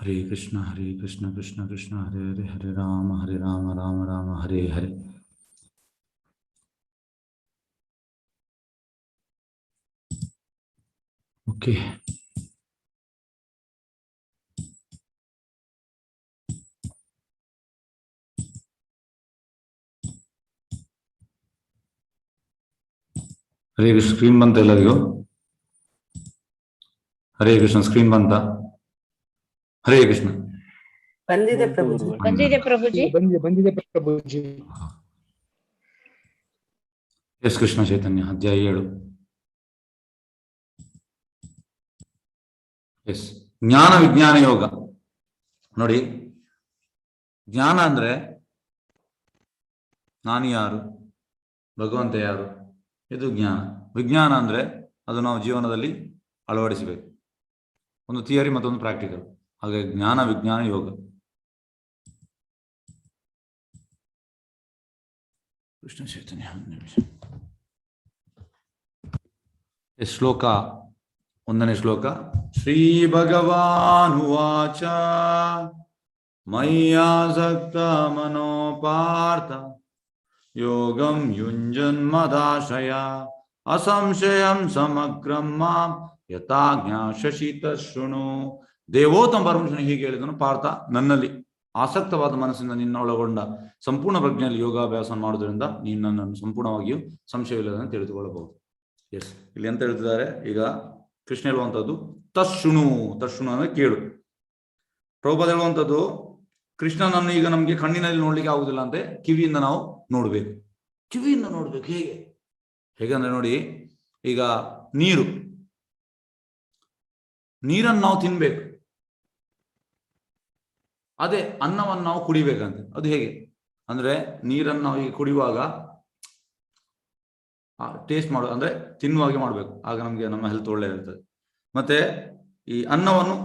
हरे Krishna Krishna Krishna Hare Hare Hare Ram Ram Ram Hare Hare. Okay. हरे Krishna screen ಬಂತ ಎಲ್ಲರಿಗೂ? हरे Krishna screen ಬಂತ? हरे कृष्ण ಬಂದಿದೆ ಪ್ರಭುಜಿ. ಬಂದಿದೆ ಪ್ರಭುಜಿ. ಬಂದಿದೆ ಪ್ರಭುಜಿ. ಎಸ್ ಕೃಷ್ಣ ಚೈತನ್ಯ ಅಧ್ಯಾಯ 7. ಎಸ್ ಜ್ಞಾನ ವಿಜ್ಞಾನ ಯೋಗ. ನೋಡಿ, ಜ್ಞಾನ ಅಂದ್ರೆ ನಾನು ಯಾರು, ಭಗವಂತ ಯಾರು, ಇದು ಜ್ಞಾನ. ವಿಜ್ಞಾನ ಅಂದ್ರೆ ಅದು ನಾವು ಜೀವನದಲ್ಲಿ ಅಳವಡಿಸಬೇಕು, ಒಂದು ಥಿಯರಿ ಮತ್ತೊಂದು ಪ್ರಾಕ್ಟಿಕಲ್. ಹಾಗೆ ಜ್ಞಾನ ವಿಜ್ಞಾನ ಯೋಗ. ಕೃಷ್ಣ ಚೈತನ್ಯ ನಿಮಿಷ. ಶ್ಲೋಕ 1ನೇ ಶ್ಲೋಕ. ಶ್ರೀ ಭಗವಾನುವಾಚ ಮಯ್ಯಾಸಕ್ತ ಮನೋಪಾರ್ಥ ಯೋಗಂ ಯುಂಜನ್ಮದಾಶಯ ಅಸಂಶಯಂ ಸಮಗ್ರಂ ಮಾಂ ಯಥಾ ಜ್ಞಾಸ್ಯಸಿ ತಶೃಣು. ದೇವೋತ್ತಮ ಪರಮೇಶ್ವರನು ಹೀಗೆ ಹೇಳಿದನು, ಪಾರ್ಥ, ನನ್ನಲ್ಲಿ ಆಸಕ್ತವಾದ ಮನಸ್ಸಿಂದ ನಿನ್ನ ಒಳಗೊಂಡ ಸಂಪೂರ್ಣ ಪ್ರಜ್ಞೆಯಲ್ಲಿ ಯೋಗಾಭ್ಯಾಸ ಮಾಡುವುದರಿಂದ ನೀನು ನನ್ನನ್ನು ಸಂಪೂರ್ಣವಾಗಿಯೂ ಸಂಶಯವಿಲ್ಲದಂತೆ ತಿಳಿದುಕೊಳ್ಳಬಹುದು. ಎಸ್, ಇಲ್ಲಿ ಎಂತ ಹೇಳ್ತಿದ್ದಾರೆ ಈಗ ಕೃಷ್ಣ ಹೇಳುವಂಥದ್ದು ತಶೃಣು. ತಶೃಣು ಅಂದ್ರೆ ಕೇಳು. ಪ್ರಭುಪಾದ ಹೇಳುವಂಥದ್ದು ಕೃಷ್ಣನನ್ನು ಈಗ ನಮ್ಗೆ ಕಣ್ಣಿನಲ್ಲಿ ನೋಡ್ಲಿಕ್ಕೆ ಆಗುದಿಲ್ಲ ಅಂತೆ, ಕಿವಿಯಿಂದ ನಾವು ನೋಡ್ಬೇಕು. ಕಿವಿಯಿಂದ ನೋಡ್ಬೇಕು. ಹೇಗಂದ್ರೆ ನೋಡಿ, ಈಗ ನೀರನ್ನು ನಾವು ತಿನ್ಬೇಕು, ಅದೇ ಅನ್ನವನ್ನು ನಾವು ಕುಡಿಬೇಕಂತೆ. ಅದು ಹೇಗೆ ಅಂದ್ರೆ, ನೀರನ್ನು ನಾವು ಈಗ ಕುಡಿಯುವಾಗ ಟೇಸ್ಟ್ ಮಾಡೋದು ಅಂದ್ರೆ ತಿನ್ನುವಾಗೆ ಮಾಡ್ಬೇಕು, ಆಗ ನಮ್ಗೆ ನಮ್ಮ ಹೆಲ್ತ್ ಒಳ್ಳೆ ಇರ್ತದೆ. ಮತ್ತೆ ಈ ಅನ್ನವನ್ನು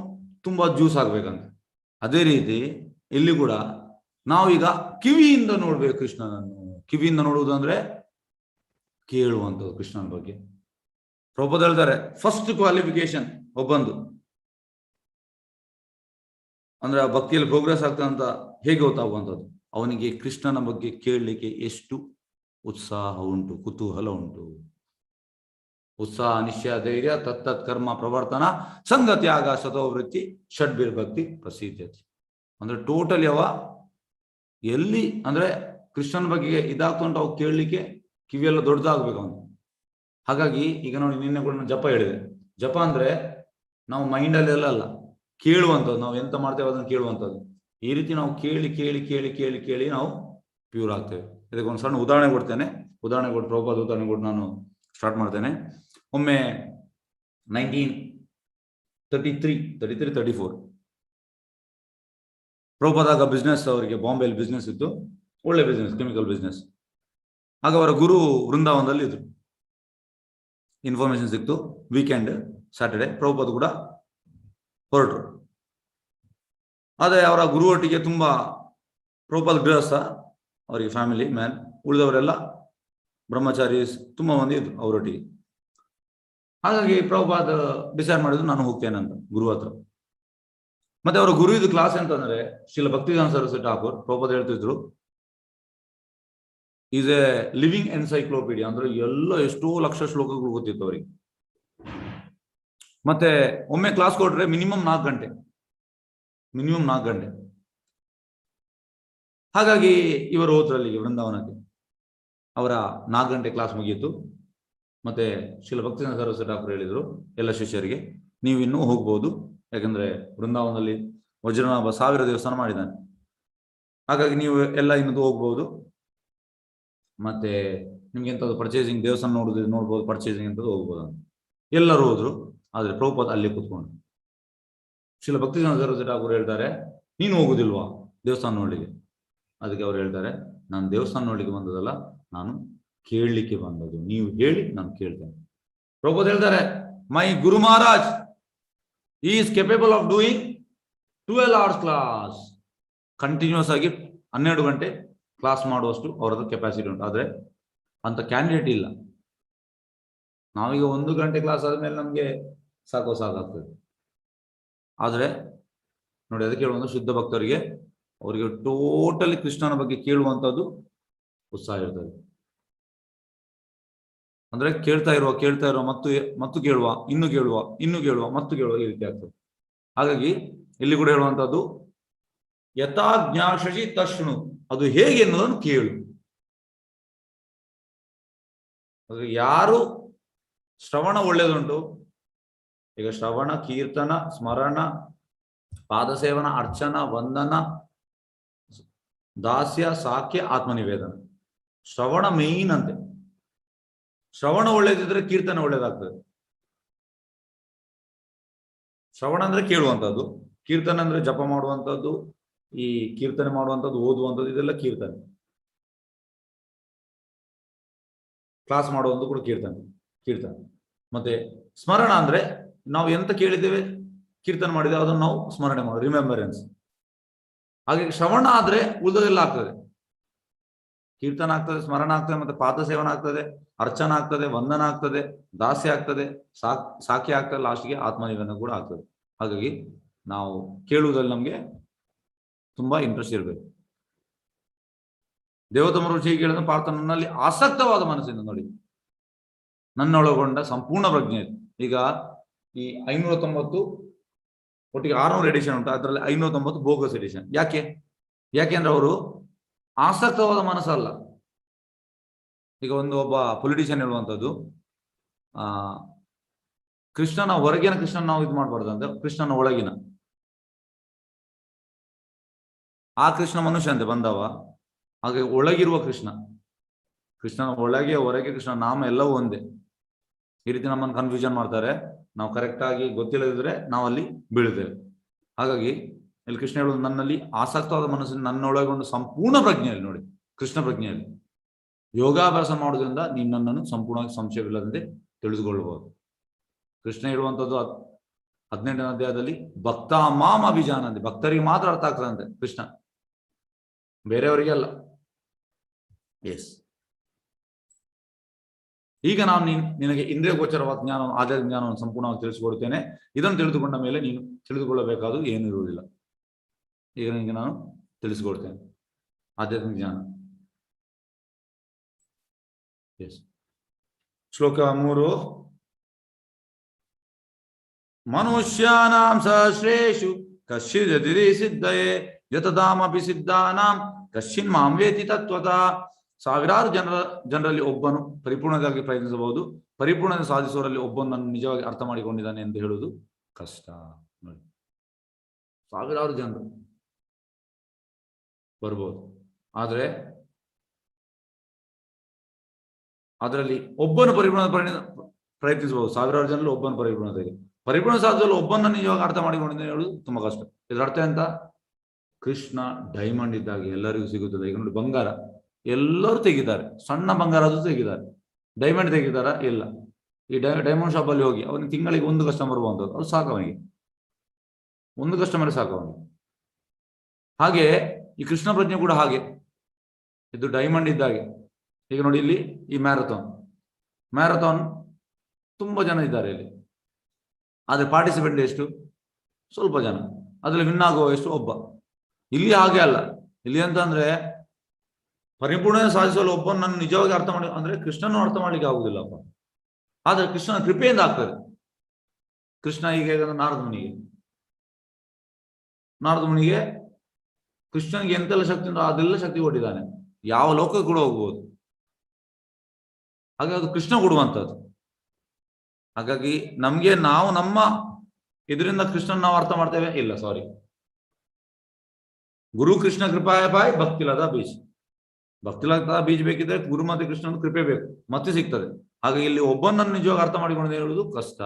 ತುಂಬಾ ಜ್ಯೂಸ್ ಆಗ್ಬೇಕಂತ. ಅದೇ ರೀತಿ ಇಲ್ಲಿ ಕೂಡ ನಾವೀಗ ಕಿವಿಯಿಂದ ನೋಡ್ಬೇಕು ಕೃಷ್ಣನನ್ನು. ಕಿವಿಯಿಂದ ನೋಡುವುದು ಅಂದ್ರೆ ಕೇಳುವಂಥದ್ದು ಕೃಷ್ಣನ ಬಗ್ಗೆ. ಪ್ರಭುಪಾದ ಹೇಳ್ತಾರೆ, ಫಸ್ಟ್ ಕ್ವಾಲಿಫಿಕೇಶನ್ ಒಬ್ಬಂದು ಅಂದ್ರೆ ಆ ಭಕ್ತಿಯಲ್ಲಿ ಪ್ರೋಗ್ರೆಸ್ ಆಗ್ತದಂತ ಹೇಗೆ ಗೊತ್ತಾಗುವಂಥದ್ದು, ಅವನಿಗೆ ಕೃಷ್ಣನ ಬಗ್ಗೆ ಕೇಳಲಿಕ್ಕೆ ಎಷ್ಟು ಉತ್ಸಾಹ ಉಂಟು, ಕುತೂಹಲ ಉಂಟು. ಉತ್ಸಾಹ, ನಿಶ್ಚಯ, ಧೈರ್ಯ, ತತ್ತತ್ ಕರ್ಮ ಪ್ರವರ್ತನ ಸಂಗತ್ಯಾಗ ಸತೋವೃತ್ತಿ ಷಡ್ಭಿರ್ಭಕ್ತಿ ಪ್ರಸಿದ್ಧತೆ. ಅಂದ್ರೆ ಟೋಟಲಿ ಅವ ಎಲ್ಲಿ ಅಂದ್ರೆ ಕೃಷ್ಣನ ಬಗ್ಗೆ ಇದಾಗ್ತುಂಟು, ಅವು ಕೇಳಲಿಕ್ಕೆ ಕಿವಿಯೆಲ್ಲ ದೊಡ್ಡದಾಗ್ಬೇಕು ಅವನು. ಹಾಗಾಗಿ ಈಗ ನೋಡಿ, ನಿನ್ನೆ ಕೂಡ ನಾನು ಜಪ ಹೇಳಿದೆ. ಜಪ ಅಂದ್ರೆ ನಾವು ಮೈಂಡಲ್ಲಿ ಎಲ್ಲ ಅಲ್ಲ, ಕೇಳುವಂಥದ್ದು. ನಾವು ಎಂತ ಮಾಡ್ತೇವೆ ಅದನ್ನು ಕೇಳುವಂಥದ್ದು. ಈ ರೀತಿ ನಾವು ಕೇಳಿ ಕೇಳಿ ಕೇಳಿ ಕೇಳಿ ಕೇಳಿ ನಾವು ಪ್ಯೂರ್ ಆಗ್ತೇವೆ. ಇದಕ್ಕೆ ಒಂದು ಸಣ್ಣ ಉದಾಹರಣೆ ಕೊಡ್ತೇನೆ. ಪ್ರಭುಪಾದ ಉದಾಹರಣೆ ಕೊಟ್ಟು ನಾನು ಸ್ಟಾರ್ಟ್ ಮಾಡ್ತೇನೆ. ಒಮ್ಮೆ 1934 ಪ್ರಭುಪಾದಾಗ ಬಿಸ್ನೆಸ್, ಅವರಿಗೆ ಬಾಂಬೆಯಲ್ಲಿ ಬಿಸ್ನೆಸ್ ಇತ್ತು, ಒಳ್ಳೆ ಬಿಸ್ನೆಸ್, ಕೆಮಿಕಲ್ ಬಿಸ್ನೆಸ್. ಆಗ ಅವರ ಗುರು ವೃಂದಾವನದಲ್ಲಿ ಇದ್ರು. ಇನ್ಫಾರ್ಮೇಶನ್ ಸಿಕ್ತು, ವೀಕೆಂಡ್ ಸ್ಯಾಟರ್ಡೆ ಪ್ರಭುಪಾದ ಕೂಡ ಹೊರಟರು. ಆದರೆ ಅವರ ಗುರು ಒಟ್ಟಿಗೆ ತುಂಬಾ ಪ್ರಭುಪಾದ ಗೃಹಸ್ಥ, ಅವರಿಗೆ ಫ್ಯಾಮಿಲಿ ಮ್ಯಾನ್, ಉಳಿದವರೆಲ್ಲ ಬ್ರಹ್ಮಚಾರಿ ತುಂಬಾ ಮಂದಿ ಇದ್ರು ಅವರೊಟ್ಟಿಗೆ. ಹಾಗಾಗಿ ಪ್ರಭುಪಾದ ಡಿಸೈಡ್ ಮಾಡಿದ್ರು, ನಾನು ಹೋಗ್ತೇನೆ ಅಂತ ಗುರು ಹತ್ರ. ಮತ್ತೆ ಅವರ ಗುರು ಇದು ಕ್ಲಾಸ್ ಅಂತಂದ್ರೆ ಶ್ರೀಲ ಭಕ್ತಿವೇದಾಂತ ಸರಸ್ವತಿ ಠಾಕೂರ್. ಪ್ರಭುಪಾದ ಹೇಳ್ತಿದ್ರು, ಈಸ್ ಎ ಲಿವಿಂಗ್ ಎನ್ಸೈಕ್ಲೋಪೀಡಿಯಾ. ಅಂದ್ರೆ ಎಷ್ಟೋ ಲಕ್ಷ ಶ್ಲೋಕಗಳು ಗೊತ್ತಿತ್ತು ಅವರಿಗೆ. ಮತ್ತೆ ಒಮ್ಮೆ ಕ್ಲಾಸ್ ಕೊಟ್ರೆ ಮಿನಿಮಮ್ 4 ಗಂಟೆ. ಹಾಗಾಗಿ ಇವರು ಹೋದ್ರಲ್ಲಿಗೆ ವೃಂದಾವನಕ್ಕೆ. ಅವರ 4 ಗಂಟೆ ಕ್ಲಾಸ್ ಮುಗಿಯಿತು. ಮತ್ತೆ ಶ್ರೀಲ ಭಕ್ತಿವೇದಾಂತ ಸರಸ್ವತಿ ಠಾಕೂರ್ ಹೇಳಿದ್ರು ಎಲ್ಲ ಶಿಷ್ಯರಿಗೆ, ನೀವು ಇನ್ನೂ ಹೋಗ್ಬೋದು, ಯಾಕಂದ್ರೆ ವೃಂದಾವನದಲ್ಲಿ ವಜ್ರನಾಭ 1000 ದೇವಸ್ಥಾನ ಮಾಡಿದ್ದಾನೆ. ಹಾಗಾಗಿ ನೀವು ಎಲ್ಲ ಇನ್ನೊಂದು ಹೋಗ್ಬೋದು. ಮತ್ತೆ ನಿಮ್ಗೆ ಎಂಥದ್ದು ಪರ್ಚೇಸಿಂಗ್, ದೇವಸ್ಥಾನ ನೋಡ್ಬೋದು, ಪರ್ಚೇಸಿಂಗ್ ಎಂಥದ್ದು ಹೋಗ್ಬೋದು ಅಂತ. ಎಲ್ಲರೂ ಹೋದ್ರು. ಆದ್ರೆ ಪ್ರಭುಪಾದ ಅಲ್ಲಿ ಕೂತ್ಕೊಂಡು. ಶ್ರೀಲ ಭಕ್ತಿವೇದಾಂತ ಸರಸ್ವತಿ ಠಾಕೂರ್ ಹೇಳ್ತಾರೆ, ನೀನು ಹೋಗುದಿಲ್ವಾ ದೇವಸ್ಥಾನ ನೋಡ್ಲಿಕ್ಕೆ? ಅದಕ್ಕೆ ಅವ್ರು ಹೇಳ್ತಾರೆ, ನಾನು ದೇವಸ್ಥಾನ ನೋಡ್ಲಿಕ್ಕೆ ಬಂದದಲ್ಲ, ನಾನು ಕೇಳಲಿಕ್ಕೆ ಬಂದದ್ದು. ನೀವು ಹೇಳಿ ನಾನು ಕೇಳ್ತೇನೆ. ಪ್ರಭುಪಾದ ಹೇಳ್ತಾರೆ, my guru Maharaj is capable of doing 12 hours class. Continuous ಆಗಿ 12 ಗಂಟೆ ಕ್ಲಾಸ್ ಮಾಡುವಷ್ಟು ಅವರದ್ದು ಕೆಪಾಸಿಟಿ ಉಂಟು. ಆದ್ರೆ ಅಂತ ಕ್ಯಾಂಡಿಡೇಟ್ ಇಲ್ಲ. ನಾವೀಗ 1 ಗಂಟೆ ಕ್ಲಾಸ್ ಆದ್ಮೇಲೆ ನಮ್ಗೆ ಸಾಕಾಗ್ತದೆ. ಆದ್ರೆ ನೋಡಿ. ಅದಕ್ಕೆ ಹೇಳುವಂತ ಶುದ್ಧ ಭಕ್ತರಿಗೆ ಅವರಿಗೆ ಟೋಟಲಿ ಕೃಷ್ಣನ ಬಗ್ಗೆ ಕೇಳುವಂತದ್ದು ಉತ್ಸಾಹ ಇರ್ತದೆ. ಅಂದ್ರೆ ಕೇಳ್ತಾ ಇರುವ ಮತ್ತು ಕೇಳುವ, ಇನ್ನು ಕೇಳುವ ಮತ್ತು ಕೇಳುವ, ಈ ರೀತಿ ಆಗ್ತದೆ. ಹಾಗಾಗಿ ಇಲ್ಲಿ ಕೂಡ ಹೇಳುವಂತದ್ದು ಯಥಾ ಜ್ಞಾಶಿ ತಶ್ಣು, ಅದು ಹೇಗೆ ಎನ್ನುವುದನ್ನು ಕೇಳು. ಅದು ಯಾರು ಶ್ರವಣ ಒಳ್ಳೆಯದುಂಟು, ಈಗ ಶ್ರವಣ, ಕೀರ್ತನ, ಸ್ಮರಣ, ಪಾದಸೇವನ, ಅರ್ಚನ, ವಂದನ, ದಾಸ್ಯ, ಸಾಖ್ಯ, ಆತ್ಮನಿವೇದನ. ಶ್ರವಣ ಮೇನ್ ಅಂತೆ. ಶ್ರವಣ ಒಳ್ಳೇದಿದ್ರೆ ಕೀರ್ತನೆ ಒಳ್ಳೇದಾಗ್ತದೆ. ಶ್ರವಣ ಅಂದ್ರೆ ಕೇಳುವಂಥದ್ದು, ಕೀರ್ತನೆ ಅಂದ್ರೆ ಜಪ ಮಾಡುವಂಥದ್ದು, ಈ ಕೀರ್ತನೆ ಮಾಡುವಂಥದ್ದು, ಓದುವಂಥದ್ದು, ಇದೆಲ್ಲ ಕೀರ್ತನೆ. ಕ್ಲಾಸ್ ಮಾಡುವಂಥದ್ದು ಕೂಡ ಕೀರ್ತನೆ. ಮತ್ತೆ ಸ್ಮರಣ ಅಂದ್ರೆ ನಾವು ಎಂತ ಕೇಳಿದ್ದೇವೆ, ಕೀರ್ತನೆ ಮಾಡಿದ್ದೇವೆ, ಅದನ್ನು ನಾವು ಸ್ಮರಣೆ ಮಾಡೋದು, ರಿಮೆಂಬರೆನ್ಸ್. ಹಾಗೆ ಶ್ರವಣ ಆದ್ರೆ ಉಳಿದದೆಲ್ಲ ಆಗ್ತದೆ. ಕೀರ್ತನ ಆಗ್ತದೆ, ಸ್ಮರಣ ಆಗ್ತದೆ, ಮತ್ತೆ ಪಾದ ಸೇವನ ಆಗ್ತದೆ, ಅರ್ಚನ ಆಗ್ತದೆ, ವಂದನ ಆಗ್ತದೆ, ದಾಸ್ಯ ಆಗ್ತದೆ, ಸಾಖ್ಯ ಆಗ್ತದೆ, ಲಾಸ್ಟ್ಗೆ ಆತ್ಮನಿವೇದನ ಕೂಡ ಆಗ್ತದೆ. ಹಾಗಾಗಿ ನಾವು ಕೇಳುವುದಲ್ಲಿ ನಮ್ಗೆ ತುಂಬಾ ಇಂಟ್ರೆಸ್ಟ್ ಇರಬೇಕು. ದೇವತಮ ಋಷಿ ಕೇಳಿದ ಪಾರ್ಥ ನನ್ನಲ್ಲಿ ಆಸಕ್ತವಾದ ಮನಸ್ಸಿಂದ, ನೋಡಿ, ನನ್ನೊಳಗೊಂಡ ಸಂಪೂರ್ಣ ಪ್ರಜ್ಞೆ. ಈಗ ಈ 590 ಒಟ್ಟಿಗೆ 600 ಎಡಿಷನ್ ಉಂಟು, ಅದರಲ್ಲಿ 590 ಬೋಗಸ್ ಎಡಿಷನ್. ಯಾಕೆಂದ್ರೆ ಅವರು ಆಸಕ್ತವಾದ ಮನಸ್ಸಲ್ಲ. ಈಗ ಒಬ್ಬ ಪೊಲಿಟಿಷಿಯನ್ ಹೇಳುವಂಥದ್ದು, ಕೃಷ್ಣನ ಹೊರಗಿನ ಕೃಷ್ಣನ ನಾವು ಇದು ಮಾಡಬಾರ್ದು ಅಂತ, ಕೃಷ್ಣನ ಒಳಗಿನ ಆ ಕೃಷ್ಣ ಮನುಷ್ಯ ಅಂತೆ ಬಂದವ. ಹಾಗೆ ಒಳಗಿರುವ ಕೃಷ್ಣನ ಒಳಗೆ ಹೊರಗೆ ಕೃಷ್ಣ ನಾಮ ಎಲ್ಲವೂ ಒಂದೇ. ಈ ರೀತಿ ನಮ್ಮನ್ನು ಕನ್ಫ್ಯೂಷನ್ ಮಾಡ್ತಾರೆ. ನಾವು ಕರೆಕ್ಟ್ ಆಗಿ ಗೊತ್ತಿಲ್ಲದಿದ್ರೆ ನಾವು ಅಲ್ಲಿ ಬೀಳುತ್ತೇವೆ. ಹಾಗಾಗಿ ಇಲ್ಲಿ ಕೃಷ್ಣ ಹೇಳುವುದು, ನನ್ನಲ್ಲಿ ಆಸಕ್ತವಾದ ಮನಸ್ಸಿನ ನನ್ನೊಳಗೊಂಡು ಸಂಪೂರ್ಣ ಪ್ರಜ್ಞೆಯಲ್ಲಿ, ನೋಡಿ, ಕೃಷ್ಣ ಪ್ರಜ್ಞೆಯಲ್ಲಿ ಯೋಗಾಭ್ಯಾಸ ಮಾಡೋದ್ರಿಂದ ನೀನು ನನ್ನನ್ನು ಸಂಪೂರ್ಣವಾಗಿ ಸಂಶಯವಿಲ್ಲದಂತೆ ತಿಳಿದುಕೊಳ್ಳಬಹುದು. ಕೃಷ್ಣ ಹೇಳುವಂಥದ್ದು 18ನೇ ಅಧ್ಯಾಯದಲ್ಲಿ ಭಕ್ತ ಮಾಮ ಅಭಿಜಾನಂತೆ, ಭಕ್ತರಿಗೆ ಮಾತ್ರ ಅರ್ಥ ಆಗ್ತದಂತೆ ಕೃಷ್ಣ, ಬೇರೆಯವರಿಗೆ ಅಲ್ಲ. ಎಸ್, ಈಗ ನಾನು ನಿನಗೆ ಇಂದ್ರಿಯ ಗೋಚರವಾದ ಜ್ಞಾನ, ಆಧ್ಯಾತ್ಮಿಕ ಜ್ಞಾನವನ್ನು ಸಂಪೂರ್ಣವಾಗಿ ತಿಳಿಸಿಕೊಡುತ್ತೇನೆ. ಇದನ್ನು ತಿಳಿದುಕೊಂಡ ಮೇಲೆ ನೀನು ತಿಳಿದುಕೊಳ್ಳಬೇಕಾದ ಏನೂ ಇರುವುದಿಲ್ಲ. ಈಗ ನಿನಗೆ ನಾನು ತಿಳಿಸಿಕೊಡ್ತೇನೆ ಆಧ್ಯಾತ್ಮಿಕ ಜ್ಞಾನ. ಎಸ್, ಶ್ಲೋಕ 3. ಮನುಷ್ಯಾನಾಂ ಸಹಸ್ರೇಷು ಕಶ್ಚಿದತಿ ಸಿದ್ಧಯೇ ಯತದಾಮಪಿ ಸಿದ್ಧಾನಾಂ ಕಶ್ಚಿನ್ ಮಾಂ ವೇತಿ ತತ್ವತಃ. ಸಾವಿರಾರು ಜನರಲ್ಲಿ ಒಬ್ಬನು ಪರಿಪೂರ್ಣತೆಗಾಗಿ ಪ್ರಯತ್ನಿಸಬಹುದು, ಪರಿಪೂರ್ಣತೆ ಸಾಧಿಸುವವರಲ್ಲಿ ಒಬ್ಬನನ್ನು ನಿಜವಾಗಿ ಅರ್ಥ ಮಾಡಿಕೊಂಡಿದ್ದಾನೆ ಎಂದು ಹೇಳುವುದು ಕಷ್ಟ. ನೋಡಿ, ಸಾವಿರಾರು ಜನರು ಬರ್ಬೋದು, ಆದರೆ ಅದರಲ್ಲಿ ಒಬ್ಬನು ಪ್ರಯತ್ನಿಸಬಹುದು. ಸಾವಿರಾರು ಜನರಲ್ಲಿ ಒಬ್ಬನು ಪರಿಪೂರ್ಣ ಸಾಧದಲ್ಲಿ ಒಬ್ಬನನ್ನು ನಿಜವಾಗಿ ಅರ್ಥ ಮಾಡಿಕೊಂಡಿದ್ದಾನೆ ಹೇಳುವುದು ತುಂಬಾ ಕಷ್ಟ. ಇದರ ಅರ್ಥ ಎಂತ? ಕೃಷ್ಣ ಡೈಮಂಡ್ ಇದ್ದಾಗೆ ಎಲ್ಲರಿಗೂ ಸಿಗುತ್ತದೆ. ಈಗ ನೋಡಿ, ಬಂಗಾರ ಎಲ್ಲರೂ ತೆಗಿದ್ದಾರೆ, ಸಣ್ಣ ಬಂಗಾರ ಅದು ತೆಗಿದ್ದಾರೆ. ಡೈಮಂಡ್ ತೆಗಿತಾರ? ಇಲ್ಲ. ಈ ಡೈಮಂಡ್ ಶಾಪ್ ಅಲ್ಲಿ ಹೋಗಿ ಅವನಿಗೆ ತಿಂಗಳಿಗೆ 1 ಕಸ್ಟಮರ್ ಬರುವಂಥದ್ದು, ಅದು ಸಾಕು ಅವನಿಗೆ, 1 ಕಸ್ಟಮರ್ ಸಾಕು ಅವನಿಗೆ. ಹಾಗೆ ಈ ಕೃಷ್ಣ ಪ್ರಜ್ಞೆ ಕೂಡ ಹಾಗೆ, ಇದು ಡೈಮಂಡ್ ಇದ್ದಾಗೆ. ಈಗ ನೋಡಿ, ಇಲ್ಲಿ ಈ ಮ್ಯಾರಥಾನ್ ತುಂಬಾ ಜನ ಇದ್ದಾರೆ ಇಲ್ಲಿ, ಆದ್ರೆ ಪಾರ್ಟಿಸಿಪೆಂಟ್ ಎಷ್ಟು? ಸ್ವಲ್ಪ ಜನ. ಅದ್ರಲ್ಲಿ ವಿನ್ ಆಗುವ ಎಷ್ಟು? ಒಬ್ಬ. ಇಲ್ಲಿ ಹಾಗೆ ಅಲ್ಲ. ಇಲ್ಲಿ ಅಂತಂದ್ರೆ ಪರಿಪೂರ್ಣ ಸಾಧಿಸಲು ಒಬ್ಬನನ್ನು ನಿಜವಾಗಿ ಅರ್ಥ ಮಾಡಿ, ಅಂದ್ರೆ ಕೃಷ್ಣನು ಅರ್ಥ ಮಾಡ್ಲಿಕ್ಕೆ ಆಗುದಿಲ್ಲಪ್ಪ, ಆದ್ರೆ ಕೃಷ್ಣನ ಕೃಪೆಯಿಂದ ಆಗ್ತದೆ. ಕೃಷ್ಣ ಈಗ ನಾರದ ಮುನಿಗೆ ಕೃಷ್ಣನಿಗೆ ಎಂತೆಲ್ಲ ಶಕ್ತಿ ಉಂಟು ಅದೆಲ್ಲ ಶಕ್ತಿ ಕೊಟ್ಟಿದ್ದಾನೆ, ಯಾವ ಲೋಕಕ್ಕೆ ಕೂಡ ಹೋಗ್ಬೋದು. ಹಾಗೆ ಅದು ಕೃಷ್ಣ ಕೊಡುವಂಥದ್ದು. ಹಾಗಾಗಿ ನಮ್ಗೆ ನಾವು ನಮ್ಮ ಇದರಿಂದ ಕೃಷ್ಣನ್ ನಾವು ಅರ್ಥ ಮಾಡ್ತೇವೆ? ಇಲ್ಲ, ಸಾರಿ. ಗುರು ಕೃಷ್ಣ ಕೃಪಾಯ ಬಾಯ್ ಭಕ್ತಿಲದ ಬೀಜ ಬೇಕಿದ್ರೆ ಗುರು ಮತ್ತೆ ಕೃಷ್ಣನ ಕೃಪೆ ಬೇಕು, ಮತ್ತೆ ಸಿಗ್ತದೆ. ಹಾಗೆ ಇಲ್ಲಿ ಒಬ್ಬನನ್ನು ನಿಜವಾಗಿ ಅರ್ಥ ಮಾಡಿಕೊಂಡು ಹೇಳುವುದು ಕಷ್ಟ.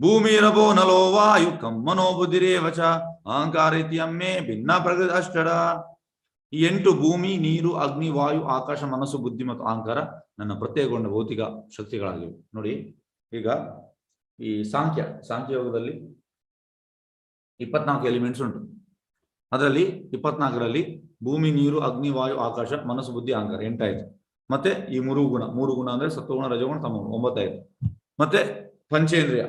ಭೂಮಿರಭೋ ನಲೋ ವಾಯು ಕಮ್ಮನೋ ಬುದ್ಧಿರೇವಚ ಅಹಂಕಾರ ಇತ್ಯಮ್ಮೆ ಭಿನ್ನ ಪ್ರಗತಿ ಅಷ್ಟಡ. ಈ 8 ಭೂಮಿ, ನೀರು, ಅಗ್ನಿ, ವಾಯು, ಆಕಾಶ, ಮನಸ್ಸು, ಬುದ್ಧಿ ಮತ್ತು ಅಹಂಕಾರ ನನ್ನ ಪ್ರತ್ಯೇಕಗೊಂಡ ಭೌತಿಕ ಶಕ್ತಿಗಳಾಗಿವೆ. ನೋಡಿ, ಈಗ ಈ ಸಾಂಖ್ಯ ಯೋಗದಲ್ಲಿ 24 ಎಲಿಮೆಂಟ್ಸ್ ಉಂಟು. ಅದರಲ್ಲಿ 24ರಲ್ಲಿ ಭೂಮಿ, ನೀರು, ಅಗ್ನಿ, ವಾಯು, ಆಕಾಶ, ಮನಸ್ಸು, ಬುದ್ಧಿ, ಅಹಂಕಾರ 8 ಆಯ್ತು. ಮತ್ತೆ ಈ ಮೂರು ಗುಣ ಅಂದ್ರೆ ಸತ್ವಗುಣ, ರಜಗುಣ, ತಮಗುಣ, 9 ಆಯ್ತು. ಮತ್ತೆ ಪಂಚೇಂದ್ರಿಯ,